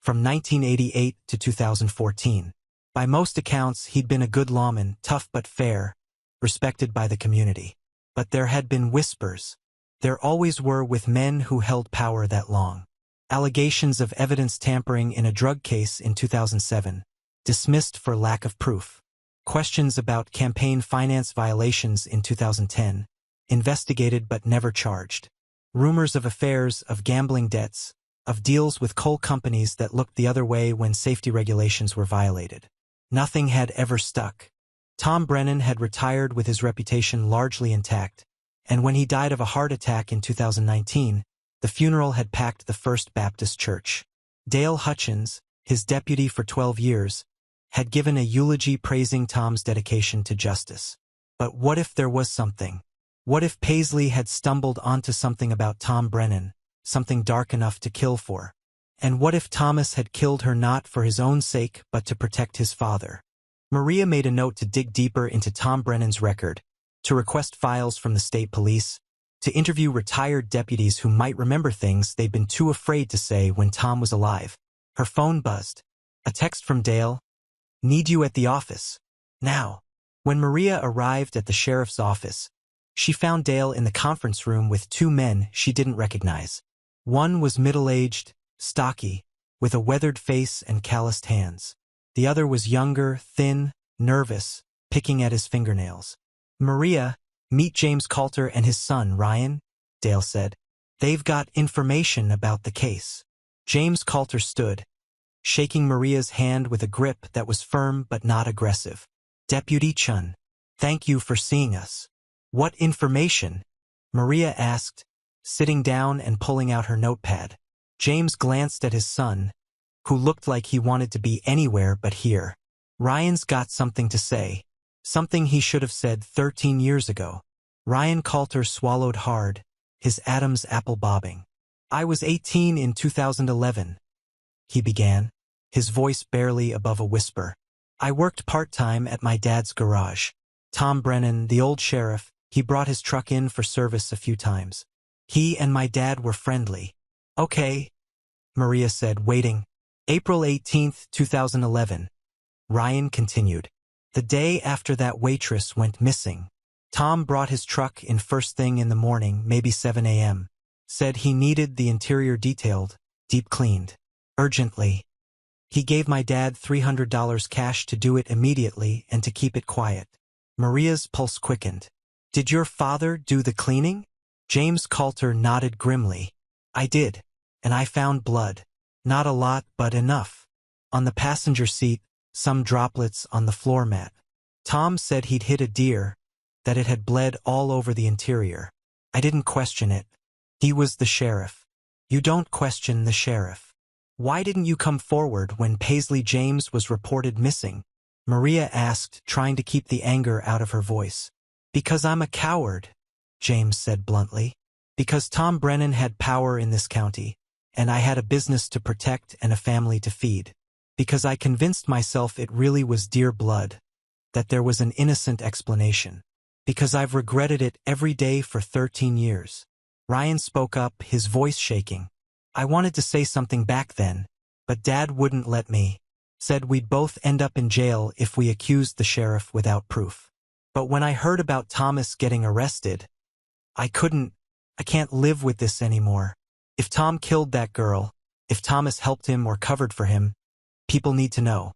from 1988 to 2014. By most accounts, he'd been a good lawman, tough but fair, respected by the community. But there had been whispers. There always were with men who held power that long. Allegations of evidence tampering in a drug case in 2007, dismissed for lack of proof. Questions about campaign finance violations in 2010, investigated but never charged. Rumors of affairs, of gambling debts, of deals with coal companies that looked the other way when safety regulations were violated. Nothing had ever stuck. Tom Brennan had retired with his reputation largely intact, and when he died of a heart attack in 2019, the funeral had packed the First Baptist Church. Dale Hutchins, his deputy for 12 years, had given a eulogy praising Tom's dedication to justice. But what if there was something? What if Paisley had stumbled onto something about Tom Brennan, something dark enough to kill for? And what if Thomas had killed her not for his own sake but to protect his father? Maria made a note to dig deeper into Tom Brennan's record, to request files from the state police, to interview retired deputies who might remember things they'd been too afraid to say when Tom was alive. Her phone buzzed. A text from Dale. Need you at the office. Now. When Maria arrived at the sheriff's office, she found Dale in the conference room with two men she didn't recognize. One was middle-aged, stocky, with a weathered face and calloused hands. The other was younger, thin, nervous, picking at his fingernails. Maria, meet James Coulter and his son, Ryan, Dale said. They've got information about the case. James Coulter stood, shaking Maria's hand with a grip that was firm but not aggressive. Deputy Chun, thank you for seeing us. What information? Maria asked, sitting down and pulling out her notepad. James glanced at his son, who looked like he wanted to be anywhere but here. Ryan's got something to say. Something he should have said 13 years ago. Ryan Coulter swallowed hard, his Adam's apple bobbing. I was 18 in 2011, he began, his voice barely above a whisper. I worked part-time at my dad's garage. Tom Brennan, the old sheriff, he brought his truck in for service a few times. He and my dad were friendly. Okay, Maria said, waiting. April 18, 2011. Ryan continued. The day after that waitress went missing, Tom brought his truck in first thing in the morning, maybe 7 a.m. Said he needed the interior detailed, deep cleaned. Urgently. He gave my dad $300 cash to do it immediately and to keep it quiet. Maria's pulse quickened. Did your father do the cleaning? James Coulter nodded grimly. I did. And I found blood. Not a lot, but enough. On the passenger seat, some droplets on the floor mat. Tom said he'd hit a deer, that it had bled all over the interior. I didn't question it. He was the sheriff. You don't question the sheriff. Why didn't you come forward when Paisley James was reported missing? Maria asked, trying to keep the anger out of her voice. Because I'm a coward, James said bluntly. Because Tom Brennan had power in this county, and I had a business to protect and a family to feed. Because I convinced myself it really was dear blood, that there was an innocent explanation. Because I've regretted it every day for 13 years. Ryan spoke up, his voice shaking. I wanted to say something back then, but Dad wouldn't let me. Said we'd both end up in jail if we accused the sheriff without proof. But when I heard about Thomas getting arrested, I can't live with this anymore. If Tom killed that girl, if Thomas helped him or covered for him, people need to know.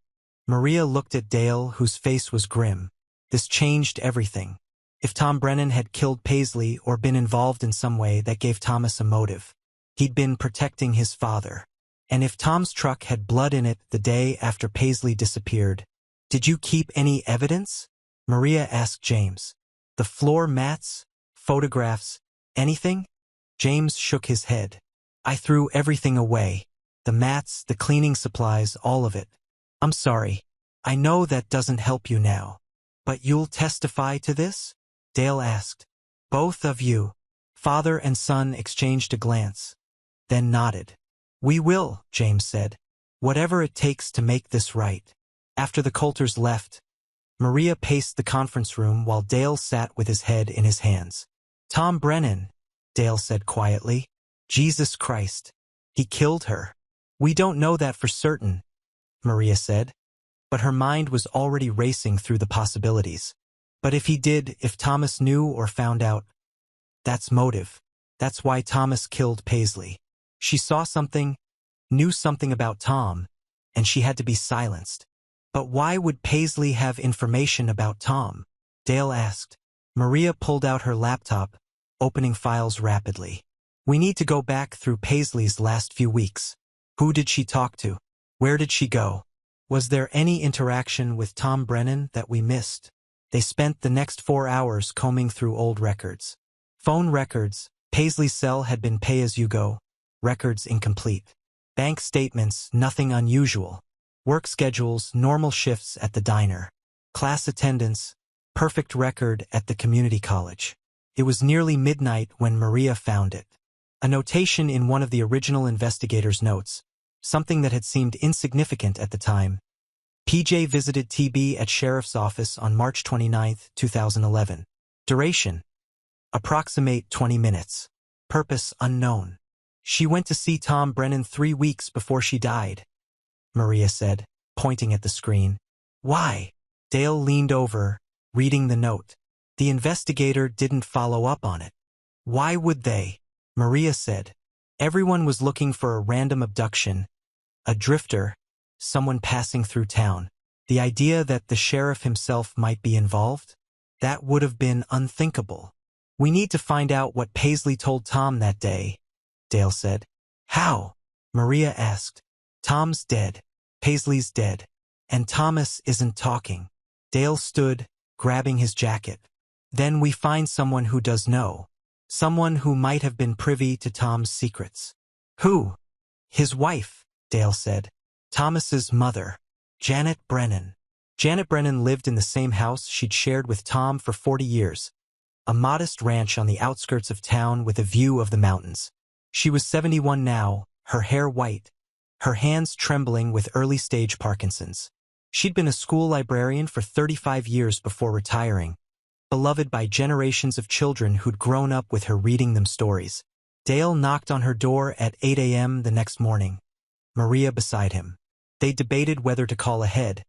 Maria looked at Dale, whose face was grim. This changed everything. If Tom Brennan had killed Paisley or been involved in some way that gave Thomas a motive, he'd been protecting his father. And if Tom's truck had blood in it the day after Paisley disappeared, did you keep any evidence? Maria asked James. The floor mats, photographs, anything? James shook his head. I threw everything away. The mats, the cleaning supplies, all of it. I'm sorry. I know that doesn't help you now. But you'll testify to this? Dale asked. Both of you. Father and son exchanged a glance, then nodded. We will, James said. Whatever it takes to make this right. After the Coulters left, Maria paced the conference room while Dale sat with his head in his hands. Tom Brennan, Dale said quietly. Jesus Christ. He killed her. We don't know that for certain, Maria said. But her mind was already racing through the possibilities. But if he did, if Thomas knew or found out, that's motive. That's why Thomas killed Paisley. She saw something, knew something about Tom, and she had to be silenced. But why would Paisley have information about Tom? Dale asked. Maria pulled out her laptop, opening files rapidly. We need to go back through Paisley's last few weeks. Who did she talk to? Where did she go? Was there any interaction with Tom Brennan that we missed? They spent the next 4 hours combing through old records. Phone records, Paisley's cell had been pay-as-you-go, records incomplete. Bank statements, nothing unusual. Work schedules, normal shifts at the diner. Class attendance, perfect record at the community college. It was nearly midnight when Maria found it. A notation in one of the original investigator's notes, something that had seemed insignificant at the time. PJ visited TB at Sheriff's office on March 29, 2011. Duration: approximate 20 minutes. Purpose unknown. She went to see Tom Brennan 3 weeks before she died, Maria said, pointing at the screen. Why? Dale leaned over, reading the note. The investigator didn't follow up on it. Why would they? Maria said. Everyone was looking for a random abduction, a drifter, someone passing through town. The idea that the sheriff himself might be involved? That would have been unthinkable. We need to find out what Paisley told Tom that day, Dale said. How? Maria asked. Tom's dead. Paisley's dead. And Thomas isn't talking. Dale stood, grabbing his jacket. Then we find someone who does know. Someone who might have been privy to Tom's secrets. Who? His wife, Dale said. Thomas's mother, Janet Brennan. Janet Brennan lived in the same house she'd shared with Tom for 40 years. A modest ranch on the outskirts of town with a view of the mountains. She was 71 now, her hair white, her hands trembling with early-stage Parkinson's. She'd been a school librarian for 35 years before retiring, beloved by generations of children who'd grown up with her reading them stories. Dale knocked on her door at 8 a.m. the next morning, Maria beside him. They debated whether to call ahead,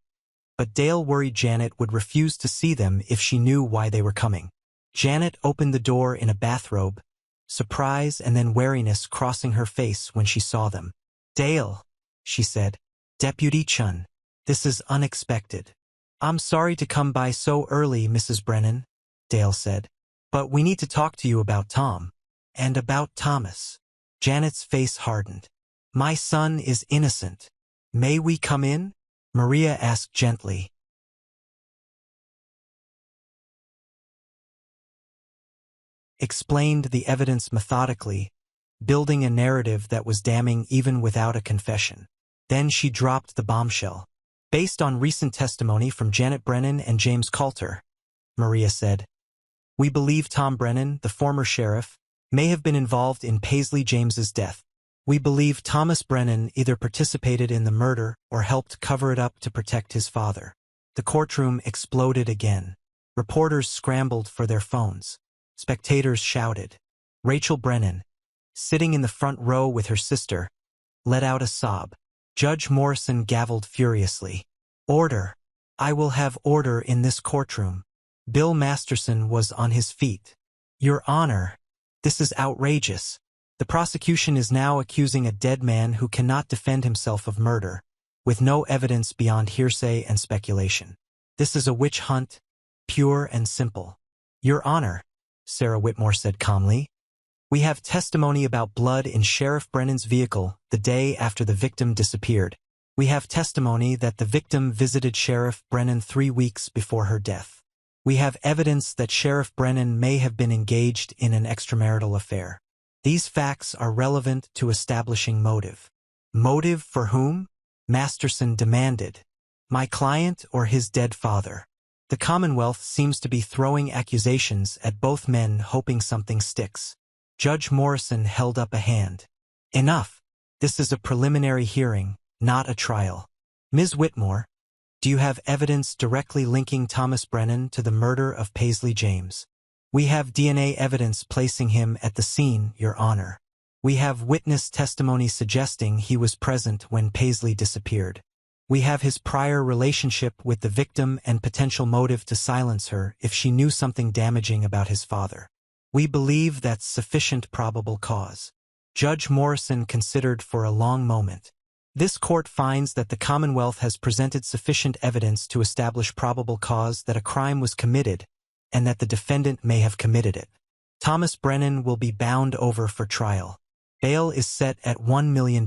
but Dale worried Janet would refuse to see them if she knew why they were coming. Janet opened the door in a bathrobe, surprise and then wariness crossing her face when she saw them. Dale, she said. Deputy Chun. This is unexpected. I'm sorry to come by so early, Mrs. Brennan, Dale said. But we need to talk to you about Tom. And about Thomas. Janet's face hardened. My son is innocent. May we come in? Maria asked gently. Explained the evidence methodically, building a narrative that was damning even without a confession. Then she dropped the bombshell. Based on recent testimony from Janet Brennan and James Coulter, Maria said, we believe Tom Brennan, the former sheriff, may have been involved in Paisley James's death. We believe Thomas Brennan either participated in the murder or helped cover it up to protect his father. The courtroom exploded again. Reporters scrambled for their phones. Spectators shouted. Rachel Brennan, sitting in the front row with her sister, let out a sob. Judge Morrison gavelled furiously. Order. I will have order in this courtroom. Bill Masterson was on his feet. Your Honor, this is outrageous. The prosecution is now accusing a dead man who cannot defend himself of murder. with no evidence beyond hearsay and speculation. This is a witch hunt, pure and simple. Your Honor, Sarah Whitmore said calmly, we have testimony about blood in Sheriff Brennan's vehicle the day after the victim disappeared. We have testimony that the victim visited Sheriff Brennan 3 weeks before her death. We have evidence that Sheriff Brennan may have been engaged in an extramarital affair. These facts are relevant to establishing motive. Motive for whom? Masterson demanded. My client or his dead father? The Commonwealth seems to be throwing accusations at both men, hoping something sticks. Judge Morrison held up a hand. Enough. This is a preliminary hearing, not a trial. Ms. Whitmore, do you have evidence directly linking Thomas Brennan to the murder of Paisley James? We have DNA evidence placing him at the scene, Your Honor. We have witness testimony suggesting he was present when Paisley disappeared. We have his prior relationship with the victim and potential motive to silence her if she knew something damaging about his father. We believe that's sufficient probable cause. Judge Morrison considered for a long moment. This court finds that the Commonwealth has presented sufficient evidence to establish probable cause that a crime was committed and that the defendant may have committed it. Thomas Brennan will be bound over for trial. Bail is set at $1 million.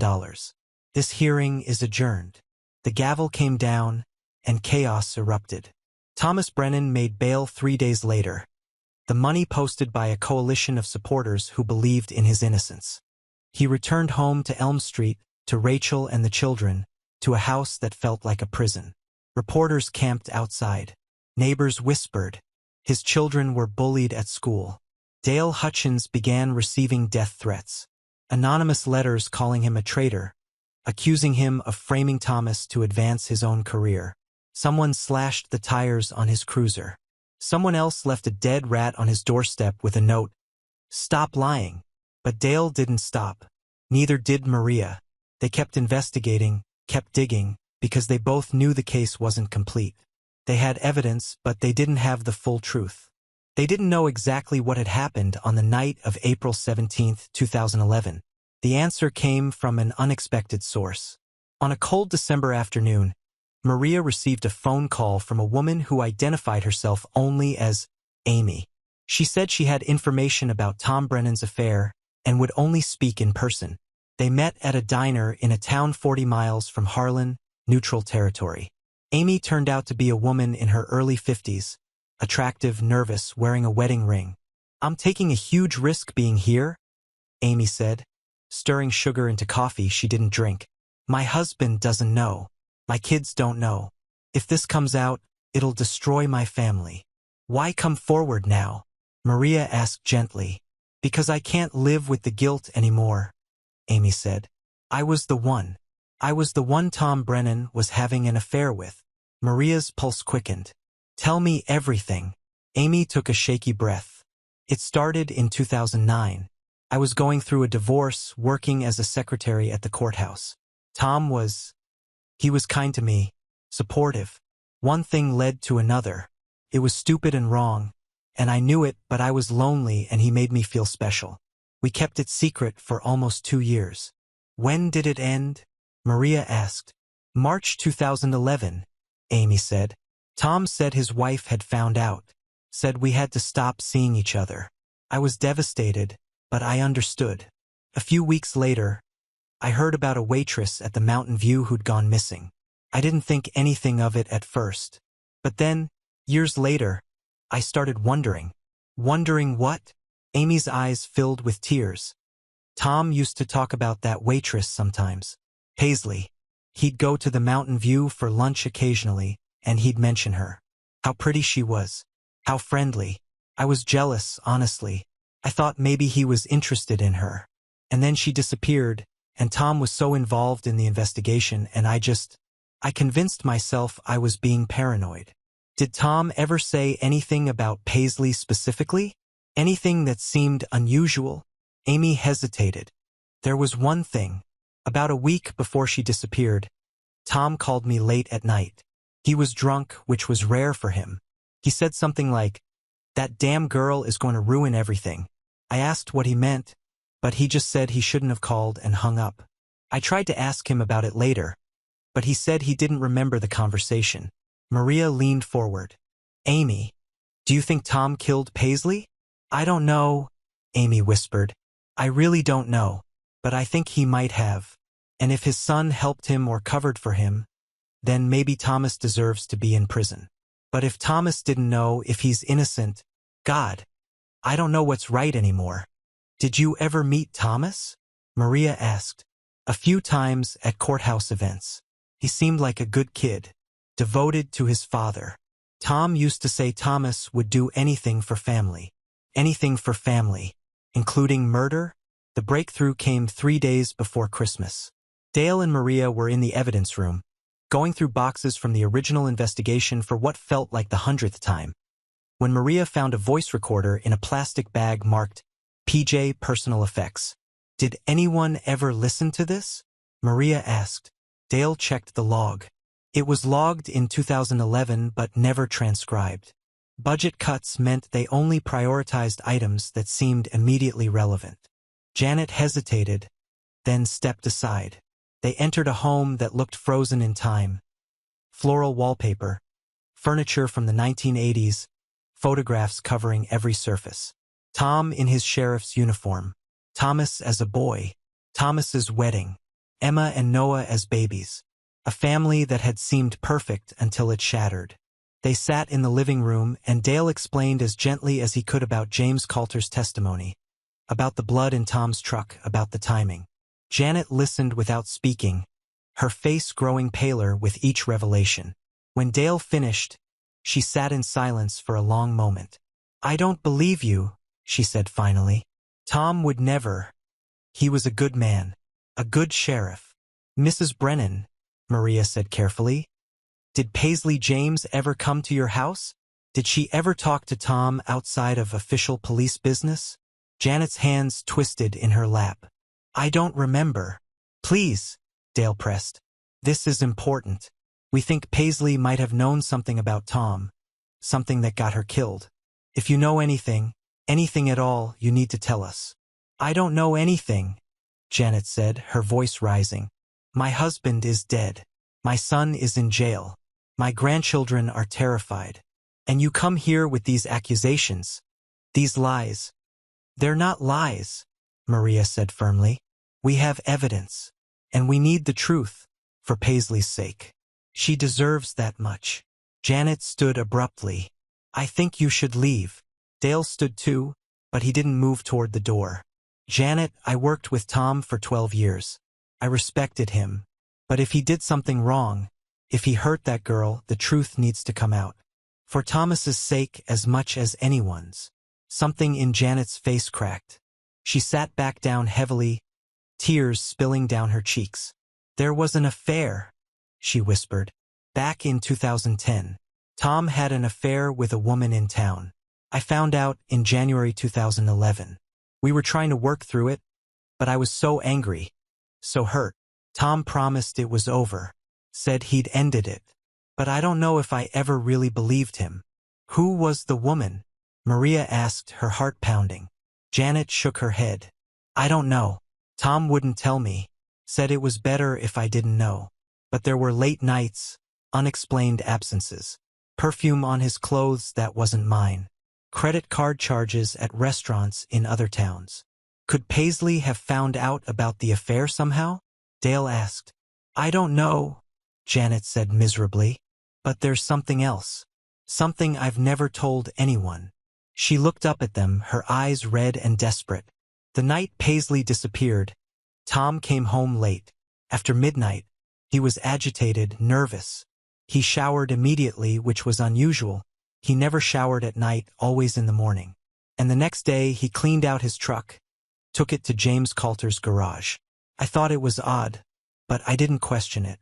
This hearing is adjourned. The gavel came down, and chaos erupted. Thomas Brennan made bail 3 days later. The money posted by a coalition of supporters who believed in his innocence. He returned home to Elm Street, to Rachel and the children, to a house that felt like a prison. Reporters camped outside. Neighbors whispered. His children were bullied at school. Dale Hutchins began receiving death threats. Anonymous letters calling him a traitor, accusing him of framing Thomas to advance his own career. Someone slashed the tires on his cruiser. Someone else left a dead rat on his doorstep with a note, "Stop lying." But Dale didn't stop. Neither did Maria. They kept investigating, kept digging, because they both knew the case wasn't complete. They had evidence, but they didn't have the full truth. They didn't know exactly what had happened on the night of April 17, 2011. The answer came from an unexpected source. On a cold December afternoon, Maria received a phone call from a woman who identified herself only as Amy. She said she had information about Tom Brennan's affair and would only speak in person. They met at a diner in a town 40 miles from Harlan, neutral territory. Amy turned out to be a woman in her early 50s, attractive, nervous, wearing a wedding ring. "I'm taking a huge risk being here," Amy said, stirring sugar into coffee she didn't drink. "My husband doesn't know. My kids don't know. If this comes out, it'll destroy my family." "Why come forward now?" Maria asked gently. "Because I can't live with the guilt anymore," Amy said. I was the one Tom Brennan was having an affair with." Maria's pulse quickened. "Tell me everything." Amy took a shaky breath. "It started in 2009. I was going through a divorce, working as a secretary at the courthouse. Tom was kind to me, supportive. One thing led to another. It was stupid and wrong, and I knew it, but I was lonely and he made me feel special. We kept it secret for almost 2 years. When did it end?" Maria asked. "March 2011, Amy said. "Tom said his wife had found out. Said we had to stop seeing each other. I was devastated, but I understood. A few weeks later, I heard about a waitress at the Mountain View who'd gone missing. I didn't think anything of it at first. But then, years later, I started wondering." "Wondering what?" Amy's eyes filled with tears. "Tom used to talk about that waitress sometimes. Paisley. He'd go to the Mountain View for lunch occasionally, and he'd mention her. How pretty she was. How friendly. I was jealous, honestly. I thought maybe he was interested in her. And then she disappeared, and Tom was so involved in the investigation, and I convinced myself I was being paranoid." "Did Tom ever say anything about Paisley specifically? Anything that seemed unusual?" Amy hesitated. "There was one thing. About a week before she disappeared, Tom called me late at night. He was drunk, which was rare for him. He said something like, 'That damn girl is going to ruin everything.' I asked what he meant, but he just said he shouldn't have called and hung up. I tried to ask him about it later, but he said he didn't remember the conversation. Maria leaned forward. Amy, do you think Tom killed Paisley? I don't know, Amy whispered. I really don't know, but I think he might have. And if his son helped him or covered for him, then maybe Thomas deserves to be in prison. But if Thomas didn't know, if he's innocent, God, I don't know what's right anymore. Did you ever meet Thomas? Maria asked. A few times at courthouse events. He seemed like a good kid, devoted to his father. Tom used to say Thomas would do anything for family. Anything for family, including murder. The breakthrough came 3 days before Christmas. Dale and Maria were in the evidence room, going through boxes from the original investigation for what felt like the 100th time. When Maria found a voice recorder in a plastic bag marked PJ Personal Effects. Did anyone ever listen to this? Maria asked. Dale checked the log. It was logged in 2011 but never transcribed. Budget cuts meant they only prioritized items that seemed immediately relevant. Janet hesitated, then stepped aside. They entered a home that looked frozen in time. Floral wallpaper, furniture from the 1980s, photographs covering every surface. Tom in his sheriff's uniform. Thomas as a boy. Thomas's wedding. Emma and Noah as babies. A family that had seemed perfect until it shattered. They sat in the living room and Dale explained as gently as he could about James Coulter's testimony. About the blood in Tom's truck, about the timing. Janet listened without speaking, her face growing paler with each revelation. When Dale finished, she sat in silence for a long moment. I don't believe you, she said finally. Tom would never. He was a good man. A good sheriff. Mrs. Brennan, Maria said carefully. Did Paisley James ever come to your house? Did she ever talk to Tom outside of official police business? Janet's hands twisted in her lap. I don't remember. Please, Dale pressed. This is important. We think Paisley might have known something about Tom. Something that got her killed. If you know anything at all, you need to tell us. I don't know anything, Janet said, her voice rising. My husband is dead. My son is in jail. My grandchildren are terrified. And you come here with these accusations. These lies. They're not lies, Maria said firmly. We have evidence. And we need the truth, for Paisley's sake. She deserves that much. Janet stood abruptly. I think you should leave. Dale stood too, but he didn't move toward the door. Janet, I worked with Tom for 12 years. I respected him. But if he did something wrong, if he hurt that girl, the truth needs to come out. For Thomas's sake as much as anyone's. Something in Janet's face cracked. She sat back down heavily, tears spilling down her cheeks. There was an affair, she whispered. Back in 2010. Tom had an affair with a woman in town. I found out in January 2011. We were trying to work through it, but I was so angry, so hurt. Tom promised it was over, said he'd ended it. But I don't know if I ever really believed him. Who was the woman? Maria asked, her heart pounding. Janet shook her head. I don't know. Tom wouldn't tell me. Said it was better if I didn't know. But there were late nights, unexplained absences. Perfume on his clothes that wasn't mine. Credit card charges at restaurants in other towns. Could Paisley have found out about the affair somehow? Dale asked. I don't know, Janet said miserably. But there's something else. Something I've never told anyone. She looked up at them, her eyes red and desperate. The night Paisley disappeared, Tom came home late. After midnight, he was agitated, nervous. He showered immediately, which was unusual. He never showered at night, always in the morning. And the next day, he cleaned out his truck, took it to James Coulter's garage. I thought it was odd, but I didn't question it.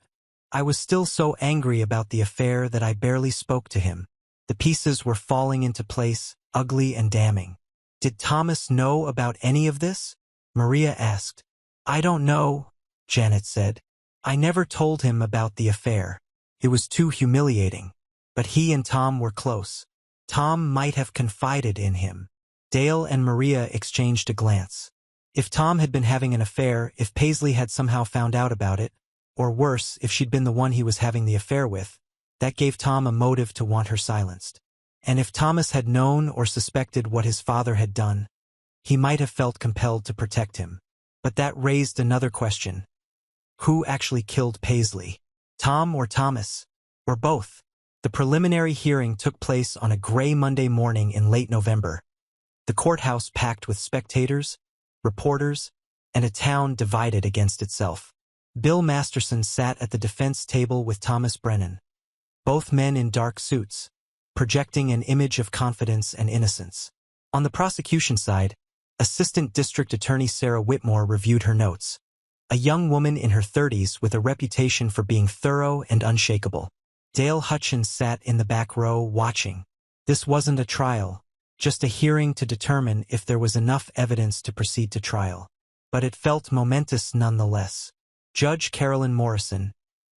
I was still so angry about the affair that I barely spoke to him. The pieces were falling into place, ugly and damning. Did Thomas know about any of this? Maria asked. I don't know, Janet said. I never told him about the affair. It was too humiliating. But he and Tom were close. Tom might have confided in him. Dale and Maria exchanged a glance. If Tom had been having an affair, if Paisley had somehow found out about it, or worse, if she'd been the one he was having the affair with, that gave Tom a motive to want her silenced. And if Thomas had known or suspected what his father had done, he might have felt compelled to protect him. But that raised another question. Who actually killed Paisley? Tom or Thomas? Or both? The preliminary hearing took place on a gray Monday morning in late November. The courthouse packed with spectators, reporters, and a town divided against itself. Bill Masterson sat at the defense table with Thomas Brennan, both men in dark suits, projecting an image of confidence and innocence. On the prosecution side, Assistant District Attorney Sarah Whitmore reviewed her notes, a young woman in her 30s with a reputation for being thorough and unshakable. Dale Hutchins sat in the back row watching. This wasn't a trial, just a hearing to determine if there was enough evidence to proceed to trial. But it felt momentous nonetheless. Judge Carolyn Morrison,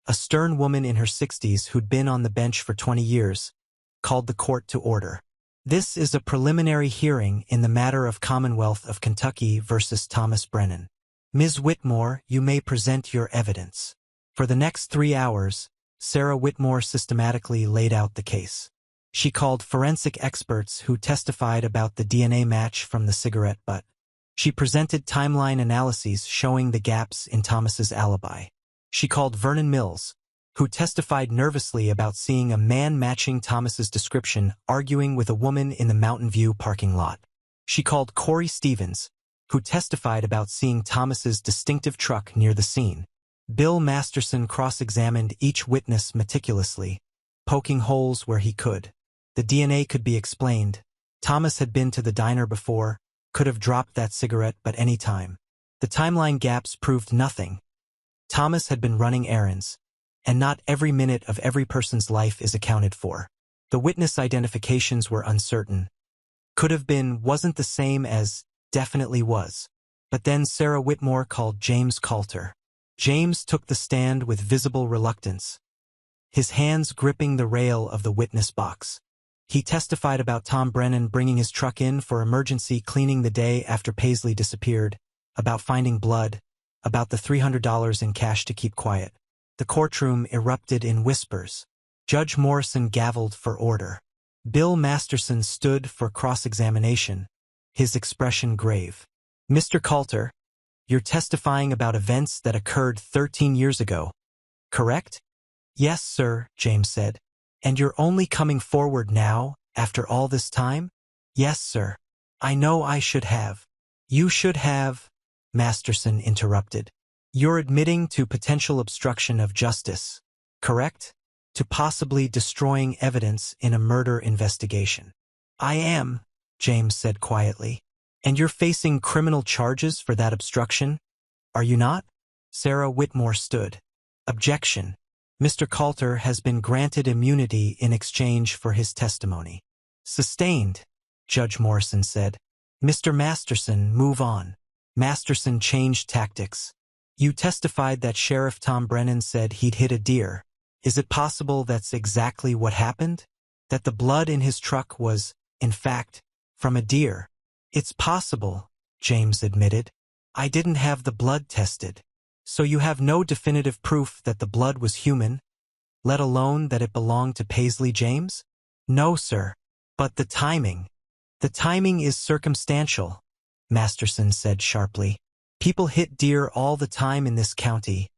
a stern woman in her 60s who'd been on the bench for 20 years, called the court to order. This is a preliminary hearing in the matter of Commonwealth of Kentucky versus Thomas Brennan. Ms. Whitmore, you may present your evidence. For the next 3 hours, Sarah Whitmore systematically laid out the case. She called forensic experts who testified about the DNA match from the cigarette butt. She presented timeline analyses showing the gaps in Thomas's alibi. She called Vernon Mills, who testified nervously about seeing a man matching Thomas's description arguing with a woman in the Mountain View parking lot. She called Corey Stevens, who testified about seeing Thomas's distinctive truck near the scene. Bill Masterson cross-examined each witness meticulously, poking holes where he could. The DNA could be explained. Thomas had been to the diner before, could have dropped that cigarette but any time. The timeline gaps proved nothing. Thomas had been running errands, and not every minute of every person's life is accounted for. The witness identifications were uncertain. Could have been wasn't the same as definitely was. But then Sarah Whitmore called James Coulter. James took the stand with visible reluctance, his hands gripping the rail of the witness box. He testified about Tom Brennan bringing his truck in for emergency cleaning the day after Paisley disappeared, about finding blood, about the $300 in cash to keep quiet. The courtroom erupted in whispers. Judge Morrison gavelled for order. Bill Masterson stood for cross-examination, his expression grave. Mr. Coulter, you're testifying about events that occurred 13 years ago, correct? Yes, sir, James said. And you're only coming forward now, after all this time? Yes, sir. I know I should have. You should have, Masterson interrupted. You're admitting to potential obstruction of justice, correct? To possibly destroying evidence in a murder investigation. I am, James said quietly. And you're facing criminal charges for that obstruction, are you not? Sarah Whitmore stood. Objection. Mr. Coulter has been granted immunity in exchange for his testimony. Sustained, Judge Morrison said. Mr. Masterson, move on. Masterson changed tactics. You testified that Sheriff Tom Brennan said he'd hit a deer. Is it possible that's exactly what happened? That the blood in his truck was, in fact, from a deer? It's possible, James admitted. I didn't have the blood tested. So you have no definitive proof that the blood was human, let alone that it belonged to Paisley James? No, sir. But the timing. The timing is circumstantial, Masterson said sharply. People hit deer all the time in this county.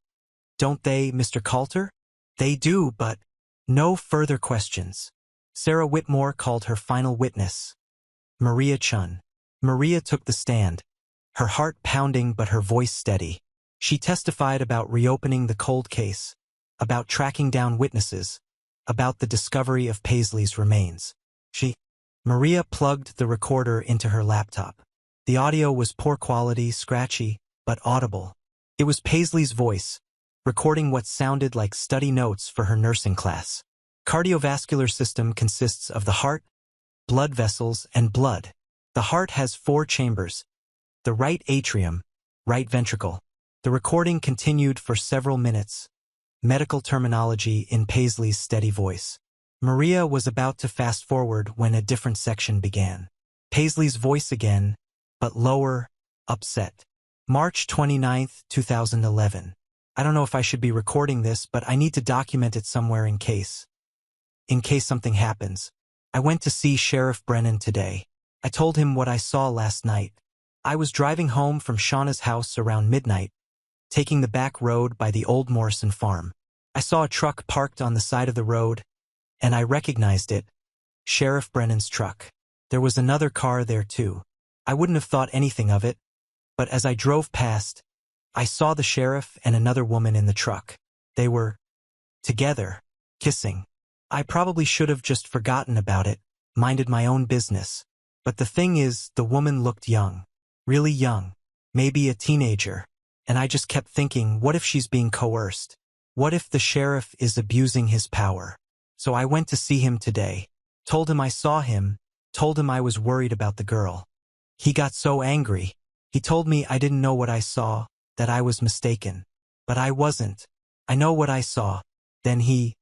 Don't they, Mr. Coulter? They do, but no further questions. Sarah Whitmore called her final witness, Maria Chun. Maria took the stand, her heart pounding but her voice steady. She testified about reopening the cold case, about tracking down witnesses, about the discovery of Paisley's remains. Maria plugged the recorder into her laptop. The audio was poor quality, scratchy, but audible. It was Paisley's voice, recording what sounded like study notes for her nursing class. Cardiovascular system consists of the heart, blood vessels, and blood. The heart has 4 chambers. The right atrium, right ventricle. The recording continued for several minutes. Medical terminology in Paisley's steady voice. Maria was about to fast forward when a different section began. Paisley's voice again, but lower, upset. March 29, 2011. I don't know if I should be recording this, but I need to document it somewhere in case something happens. I went to see Sheriff Brennan today. I told him what I saw last night. I was driving home from Shauna's house around midnight, taking the back road by the old Morrison farm. I saw a truck parked on the side of the road, and I recognized it. Sheriff Brennan's truck. There was another car there too. I wouldn't have thought anything of it, but as I drove past, I saw the sheriff and another woman in the truck. They were together, kissing. I probably should have just forgotten about it, minded my own business. But the thing is, the woman looked young. Really young. Maybe a teenager. And I just kept thinking, what if she's being coerced? What if the sheriff is abusing his power? So I went to see him today. Told him I saw him. Told him I was worried about the girl. He got so angry. He told me I didn't know what I saw, that I was mistaken. But I wasn't. I know what I saw. Then he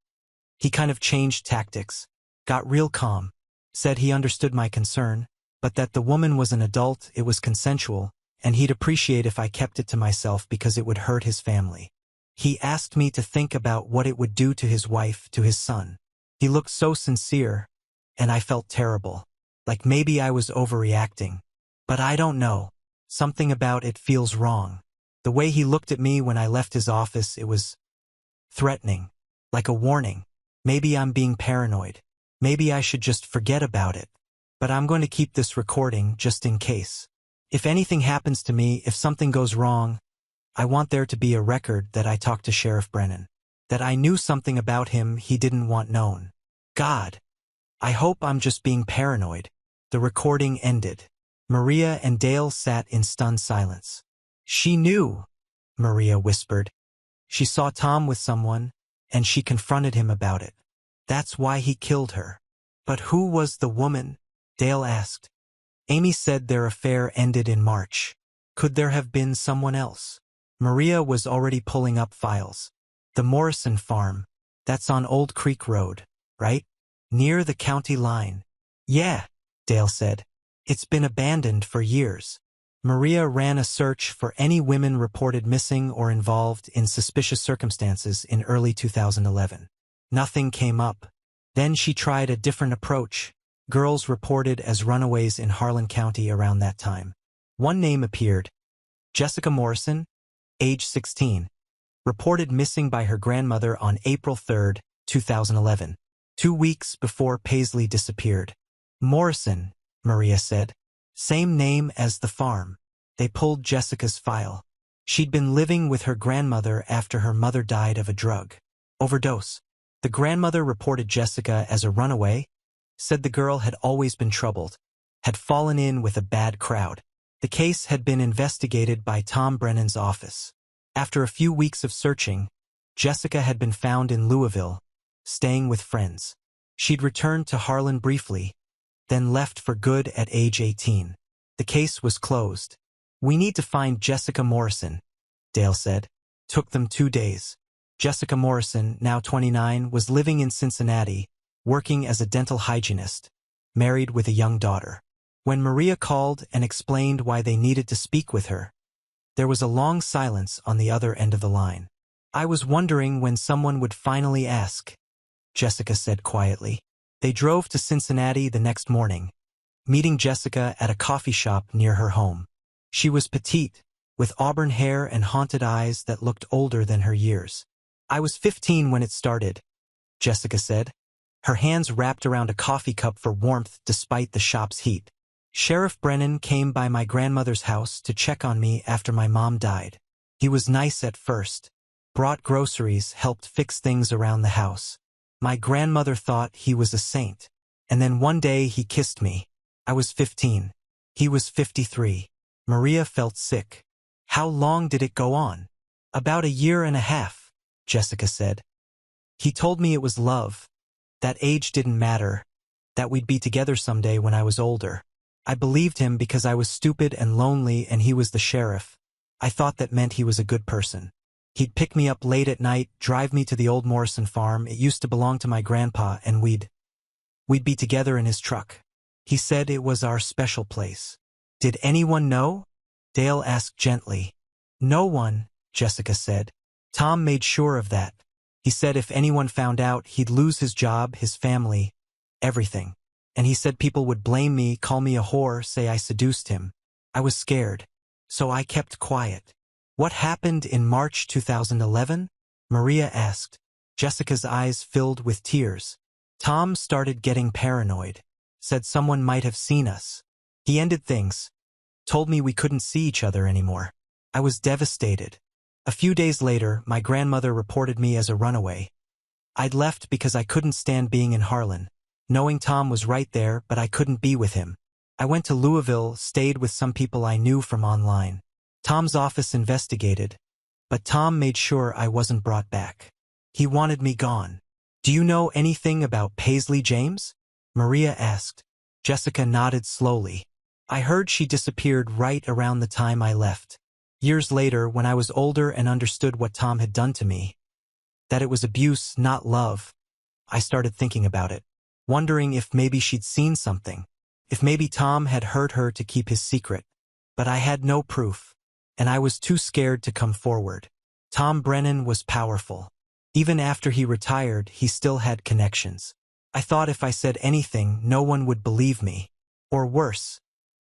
kind of changed tactics. Got real calm. Said he understood my concern, but that the woman was an adult, it was consensual, and he'd appreciate if I kept it to myself because it would hurt his family. He asked me to think about what it would do to his wife, to his son. He looked so sincere, and I felt terrible. Like maybe I was overreacting. But I don't know. Something about it feels wrong. The way he looked at me when I left his office, it was threatening. Like a warning. Maybe I'm being paranoid. Maybe I should just forget about it. But I'm going to keep this recording just in case. If anything happens to me, if something goes wrong, I want there to be a record that I talked to Sheriff Brennan. That I knew something about him he didn't want known. God. I hope I'm just being paranoid. The recording ended. Maria and Dale sat in stunned silence. She knew, Maria whispered. She saw Tom with someone, and she confronted him about it. That's why he killed her. But who was the woman? Dale asked. Amy said their affair ended in March. Could there have been someone else? Maria was already pulling up files. The Morrison farm. That's on Old Creek Road, right? Near the county line. Yeah, Dale said. It's been abandoned for years. Maria ran a search for any women reported missing or involved in suspicious circumstances in early 2011. Nothing came up. Then she tried a different approach. Girls reported as runaways in Harlan County around that time. One name appeared. Jessica Morrison, age 16, reported missing by her grandmother on April 3, 2011, 2 weeks before Paisley disappeared. Morrison, Maria said. Same name as the farm. They pulled Jessica's file. She'd been living with her grandmother after her mother died of a drug overdose. The grandmother reported Jessica as a runaway, said the girl had always been troubled, had fallen in with a bad crowd. The case had been investigated by Tom Brennan's office. After a few weeks of searching, Jessica had been found in Louisville, staying with friends. She'd returned to Harlan briefly, then left for good at age 18. The case was closed. We need to find Jessica Morrison, Dale said. Took them 2 days. Jessica Morrison, now 29, was living in Cincinnati, working as a dental hygienist, married with a young daughter. When Maria called and explained why they needed to speak with her, there was a long silence on the other end of the line. I was wondering when someone would finally ask, Jessica said quietly. They drove to Cincinnati the next morning, meeting Jessica at a coffee shop near her home. She was petite, with auburn hair and haunted eyes that looked older than her years. I was 15 when it started, Jessica said, her hands wrapped around a coffee cup for warmth despite the shop's heat. Sheriff Brennan came by my grandmother's house to check on me after my mom died. He was nice at first, brought groceries, helped fix things around the house. My grandmother thought he was a saint. And then one day he kissed me. I was 15. He was 53. Maria felt sick. How long did it go on? About 1.5 years, Jessica said. He told me it was love. That age didn't matter. That we'd be together someday when I was older. I believed him because I was stupid and lonely and he was the sheriff. I thought that meant he was a good person. He'd pick me up late at night, drive me to the old Morrison farm. It used to belong to my grandpa, and we'd be together in his truck. He said it was our special place. Did anyone know? Dale asked gently. No one, Jessica said. Tom made sure of that. He said if anyone found out, he'd lose his job, his family, everything. And he said people would blame me, call me a whore, say I seduced him. I was scared. So I kept quiet. What happened in March 2011? Maria asked. Jessica's eyes filled with tears. Tom started getting paranoid. Said someone might have seen us. He ended things. Told me we couldn't see each other anymore. I was devastated. A few days later, my grandmother reported me as a runaway. I'd left because I couldn't stand being in Harlan. Knowing Tom was right there, but I couldn't be with him. I went to Louisville, stayed with some people I knew from online. Tom's office investigated, but Tom made sure I wasn't brought back. He wanted me gone. Do you know anything about Paisley James? Maria asked. Jessica nodded slowly. I heard she disappeared right around the time I left. Years later, when I was older and understood what Tom had done to me, that it was abuse, not love, I started thinking about it, wondering if maybe she'd seen something, if maybe Tom had hurt her to keep his secret. But I had no proof, and I was too scared to come forward. Tom Brennan was powerful. Even after he retired, he still had connections. I thought if I said anything, no one would believe me. Or worse,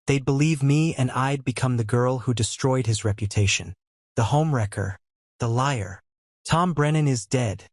they'd believe me and I'd become the girl who destroyed his reputation. The homewrecker. The liar. Tom Brennan is dead,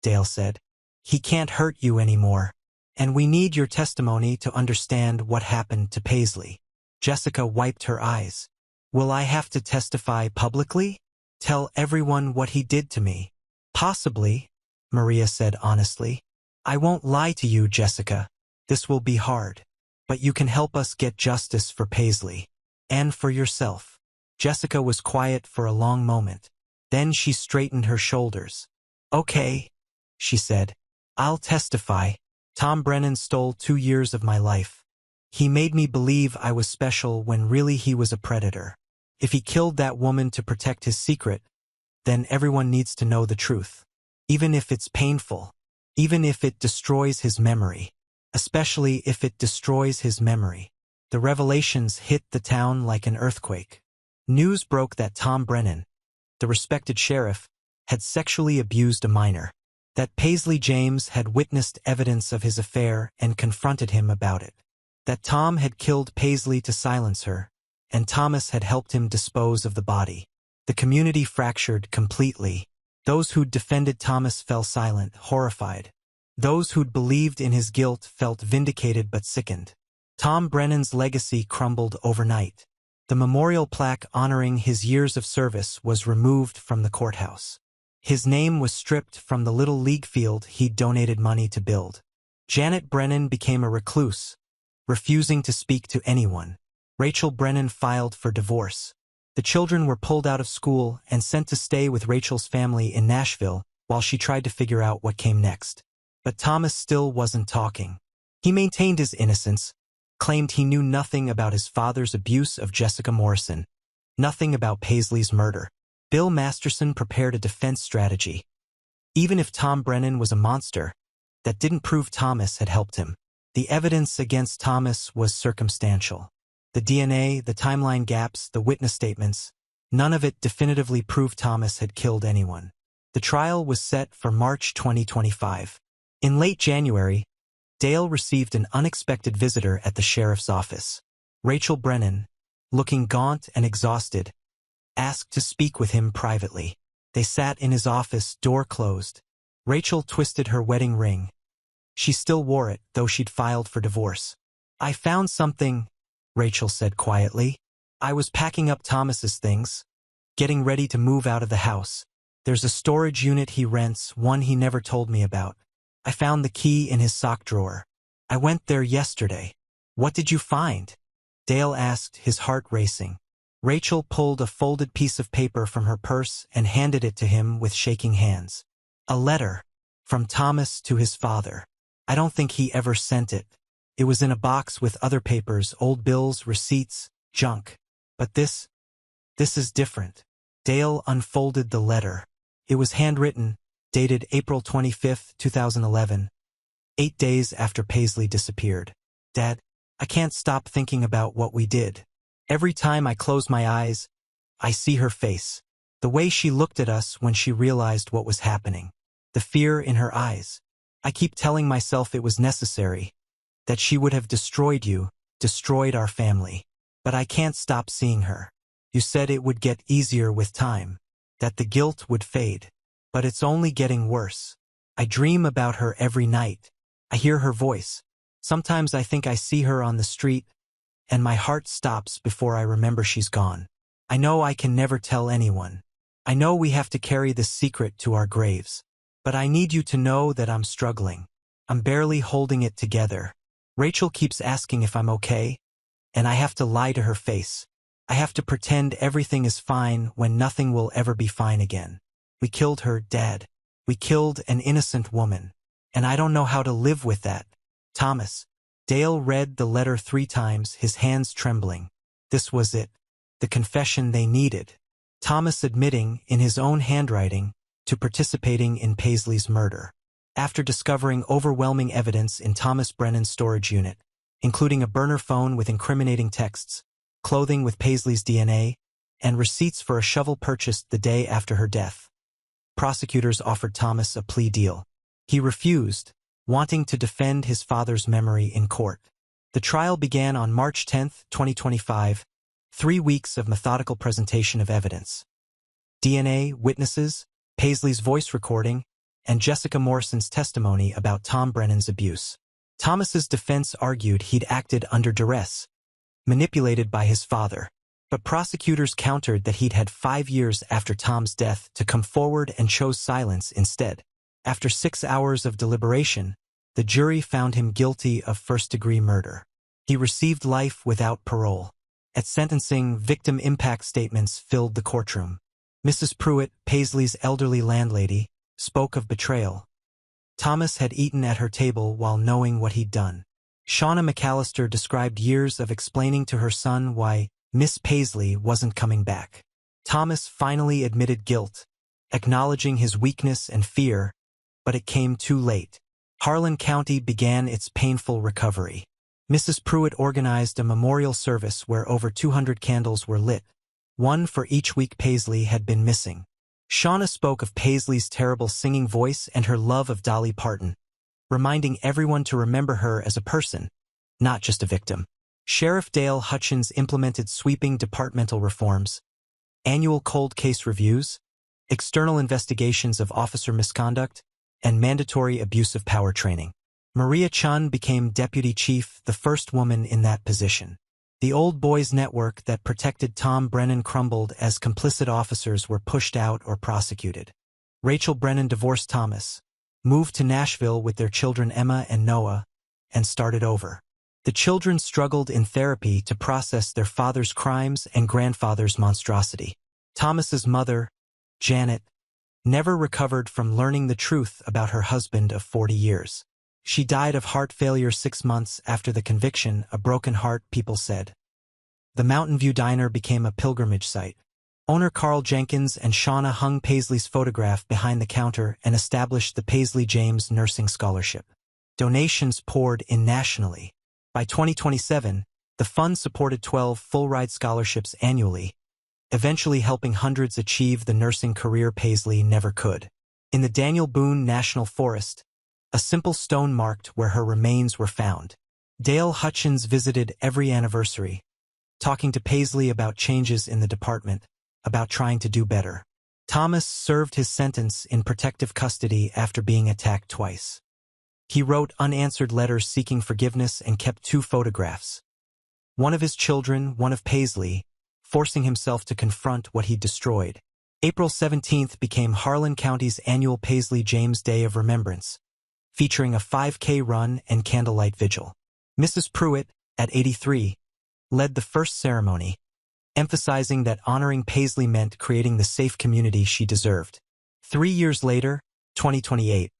Dale said. He can't hurt you anymore. And we need your testimony to understand what happened to Paisley. Jessica wiped her eyes. Will I have to testify publicly? Tell everyone what he did to me? Possibly, Maria said honestly. I won't lie to you, Jessica. This will be hard. But you can help us get justice for Paisley. And for yourself. Jessica was quiet for a long moment. Then she straightened her shoulders. Okay, she said. I'll testify. Tom Brennan stole 2 years of my life. He made me believe I was special when really he was a predator. If he killed that woman to protect his secret, then everyone needs to know the truth. Even if it's painful. Even if it destroys his memory. Especially if it destroys his memory. The revelations hit the town like an earthquake. News broke that Tom Brennan, the respected sheriff, had sexually abused a minor. That Paisley James had witnessed evidence of his affair and confronted him about it. That Tom had killed Paisley to silence her, and Thomas had helped him dispose of the body. The community fractured completely. Those who'd defended Thomas fell silent, horrified. Those who'd believed in his guilt felt vindicated but sickened. Tom Brennan's legacy crumbled overnight. The memorial plaque honoring his years of service was removed from the courthouse. His name was stripped from the Little League field he'd donated money to build. Janet Brennan became a recluse, refusing to speak to anyone. Rachel Brennan filed for divorce. The children were pulled out of school and sent to stay with Rachel's family in Nashville while she tried to figure out what came next. But Thomas still wasn't talking. He maintained his innocence, claimed he knew nothing about his father's abuse of Jessica Morrison, nothing about Paisley's murder. Bill Masterson prepared a defense strategy. Even if Tom Brennan was a monster, that didn't prove Thomas had helped him. The evidence against Thomas was circumstantial. The DNA, the timeline gaps, the witness statements, none of it definitively proved Thomas had killed anyone. The trial was set for March 2025. In late January, Dale received an unexpected visitor at the sheriff's office. Rachel Brennan, looking gaunt and exhausted, asked to speak with him privately. They sat in his office, door closed. Rachel twisted her wedding ring. She still wore it, though she'd filed for divorce. I found something, Rachel said quietly. I was packing up Thomas's things, getting ready to move out of the house. There's a storage unit he rents, one he never told me about. I found the key in his sock drawer. I went there yesterday. What did you find? Dale asked, his heart racing. Rachel pulled a folded piece of paper from her purse and handed it to him with shaking hands. A letter from Thomas to his father. I don't think he ever sent it. It was in a box with other papers, old bills, receipts, junk. But this is different. Dale unfolded the letter. It was handwritten, dated April 25, 2011, 8 days after Paisley disappeared. Dad, I can't stop thinking about what we did. Every time I close my eyes, I see her face. The way she looked at us when she realized what was happening. The fear in her eyes. I keep telling myself it was necessary, that she would have destroyed you, destroyed our family. But I can't stop seeing her. You said it would get easier with time, that the guilt would fade. But it's only getting worse. I dream about her every night. I hear her voice. Sometimes I think I see her on the street, and my heart stops before I remember she's gone. I know I can never tell anyone. I know we have to carry this secret to our graves. But I need you to know that I'm struggling. I'm barely holding it together. Rachel keeps asking if I'm okay, and I have to lie to her face. I have to pretend everything is fine when nothing will ever be fine again. We killed her, Dad. We killed an innocent woman. And I don't know how to live with that. Thomas. Dale read the letter 3 times, his hands trembling. This was it. The confession they needed. Thomas admitting, in his own handwriting, to participating in Paisley's murder. After discovering overwhelming evidence in Thomas Brennan's storage unit, including a burner phone with incriminating texts, clothing with Paisley's DNA, and receipts for a shovel purchased the day after her death, prosecutors offered Thomas a plea deal. He refused, wanting to defend his father's memory in court. The trial began on March 10, 2025, 3 weeks of methodical presentation of evidence. DNA, witnesses, Paisley's voice recording, and Jessica Morrison's testimony about Tom Brennan's abuse. Thomas's defense argued he'd acted under duress, manipulated by his father, but prosecutors countered that he'd had 5 years after Tom's death to come forward and chose silence instead. After 6 hours of deliberation, the jury found him guilty of first-degree murder. He received life without parole. At sentencing, victim impact statements filled the courtroom. Mrs. Pruitt, Paisley's elderly landlady, spoke of betrayal. Thomas had eaten at her table while knowing what he'd done. Shauna McAllister described years of explaining to her son why Miss Paisley wasn't coming back. Thomas finally admitted guilt, acknowledging his weakness and fear, but it came too late. Harlan County began its painful recovery. Mrs. Pruitt organized a memorial service where over 200 candles were lit, one for each week Paisley had been missing. Shauna spoke of Paisley's terrible singing voice and her love of Dolly Parton, reminding everyone to remember her as a person, not just a victim. Sheriff Dale Hutchins implemented sweeping departmental reforms, annual cold case reviews, external investigations of officer misconduct, and mandatory abuse of power training. Maria Chun became deputy chief, the first woman in that position. The old boys network that protected Tom Brennan crumbled as complicit officers were pushed out or prosecuted. Rachel Brennan divorced Thomas, moved to Nashville with their children Emma and Noah, and started over. The children struggled in therapy to process their father's crimes and grandfather's monstrosity. Thomas's mother, Janet, never recovered from learning the truth about her husband of 40 years. She died of heart failure 6 months after the conviction, a broken heart, people said. The Mountain View Diner became a pilgrimage site. Owner Carl Jenkins and Shauna hung Paisley's photograph behind the counter and established the Paisley James Nursing Scholarship. Donations poured in nationally. By 2027, the fund supported 12 full-ride scholarships annually, eventually helping hundreds achieve the nursing career Paisley never could. In the Daniel Boone National Forest, a simple stone marked where her remains were found. Dale Hutchins visited every anniversary, talking to Paisley about changes in the department, about trying to do better. Thomas served his sentence in protective custody after being attacked twice. He wrote unanswered letters seeking forgiveness and kept 2 photographs. One of his children, one of Paisley, forcing himself to confront what he'd destroyed. April 17th became Harlan County's annual Paisley James Day of Remembrance, featuring a 5K run and candlelight vigil. Mrs. Pruitt, at 83, led the first ceremony, emphasizing that honoring Paisley meant creating the safe community she deserved. 3 years later, 2028,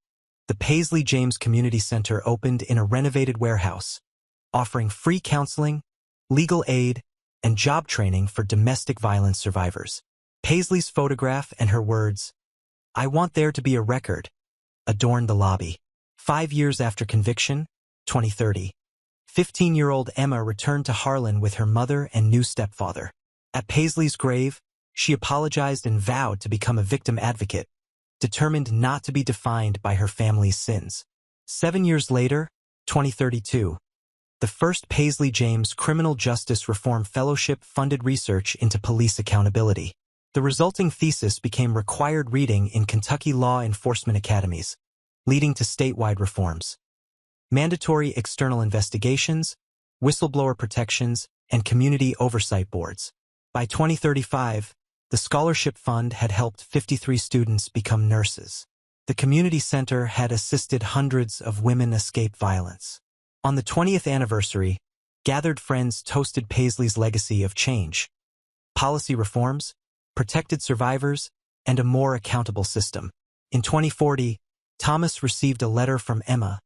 the Paisley James Community Center opened in a renovated warehouse, offering free counseling, legal aid, and job training for domestic violence survivors. Paisley's photograph and her words, "I want there to be a record," adorned the lobby. 5 years after conviction, 2030, 15-year-old Emma returned to Harlan with her mother and new stepfather. At Paisley's grave, She apologized and vowed to become a victim advocate, determined not to be defined by her family's sins. 7 years later, 2032, the first Paisley James Criminal Justice Reform Fellowship funded research into police accountability. The resulting thesis became required reading in Kentucky law enforcement academies, leading to statewide reforms. Mandatory external investigations, whistleblower protections, and community oversight boards. By 2035, the scholarship fund had helped 53 students become nurses. The community center had assisted hundreds of women escape violence. On the 20th anniversary, gathered friends toasted Paisley's legacy of change, policy reforms, protected survivors, and a more accountable system. In 2040, Thomas received a letter from Emma,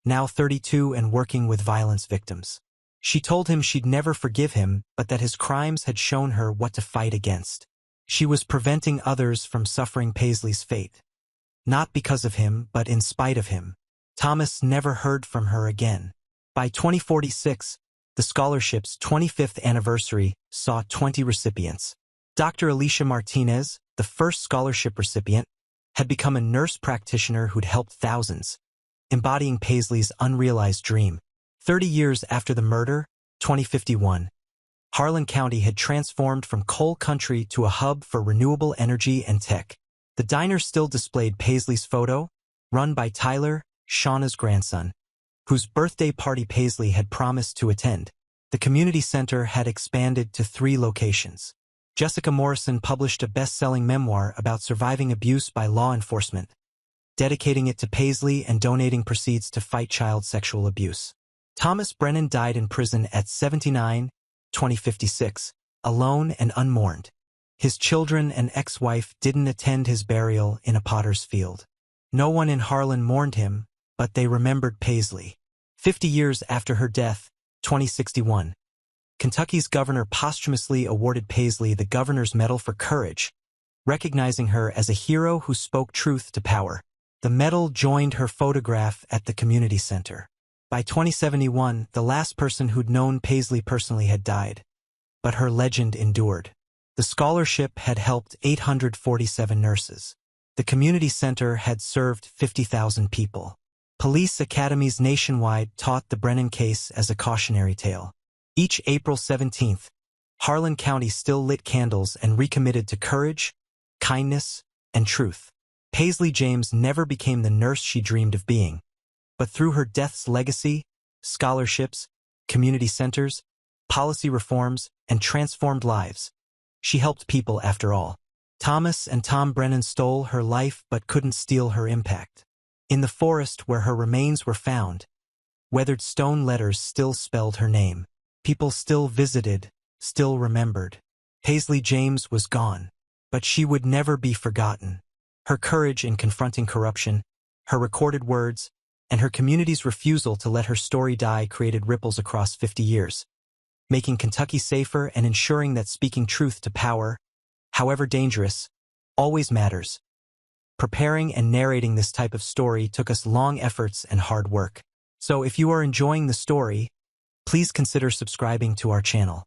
now 32 and working with violence victims. She told him she'd never forgive him, but that his crimes had shown her what to fight against. She was preventing others from suffering Paisley's fate. Not because of him, but in spite of him. Thomas never heard from her again. By 2046, the scholarship's 25th anniversary saw 20 recipients. Dr. Alicia Martinez, the first scholarship recipient, had become a nurse practitioner who'd helped thousands, embodying Paisley's unrealized dream. 30 years after the murder, 2051, Harlan County had transformed from coal country to a hub for renewable energy and tech. The diner still displayed Paisley's photo, run by Tyler, Shauna's grandson, whose birthday party Paisley had promised to attend. The community center had expanded to 3 locations. Jessica Morrison published a best-selling memoir about surviving abuse by law enforcement, dedicating it to Paisley and donating proceeds to fight child sexual abuse. Thomas Brennan died in prison at 79, 2056, alone and unmourned. His children and ex-wife didn't attend his burial in a potter's field. No one in Harlan mourned him, but they remembered Paisley. 50 years after her death, 2061, Kentucky's governor posthumously awarded Paisley the Governor's Medal for Courage, recognizing her as a hero who spoke truth to power. The medal joined her photograph at the community center. By 2071, the last person who'd known Paisley personally had died, but her legend endured. The scholarship had helped 847 nurses. The community center had served 50,000 people. Police academies nationwide taught the Brennan case as a cautionary tale. Each April 17th, Harlan County still lit candles and recommitted to courage, kindness, and truth. Paisley James never became the nurse she dreamed of being, but through her death's legacy, scholarships, community centers, policy reforms, and transformed lives, she helped people after all. Thomas and Tom Brennan stole her life but couldn't steal her impact. In the forest where her remains were found, weathered stone letters still spelled her name. People still visited, still remembered. Paisley James was gone, but she would never be forgotten. Her courage in confronting corruption, her recorded words, and her community's refusal to let her story die created ripples across 50 years, making Kentucky safer and ensuring that speaking truth to power, however dangerous, always matters. Preparing and narrating this type of story took us long efforts and hard work. So if you are enjoying the story, please consider subscribing to our channel.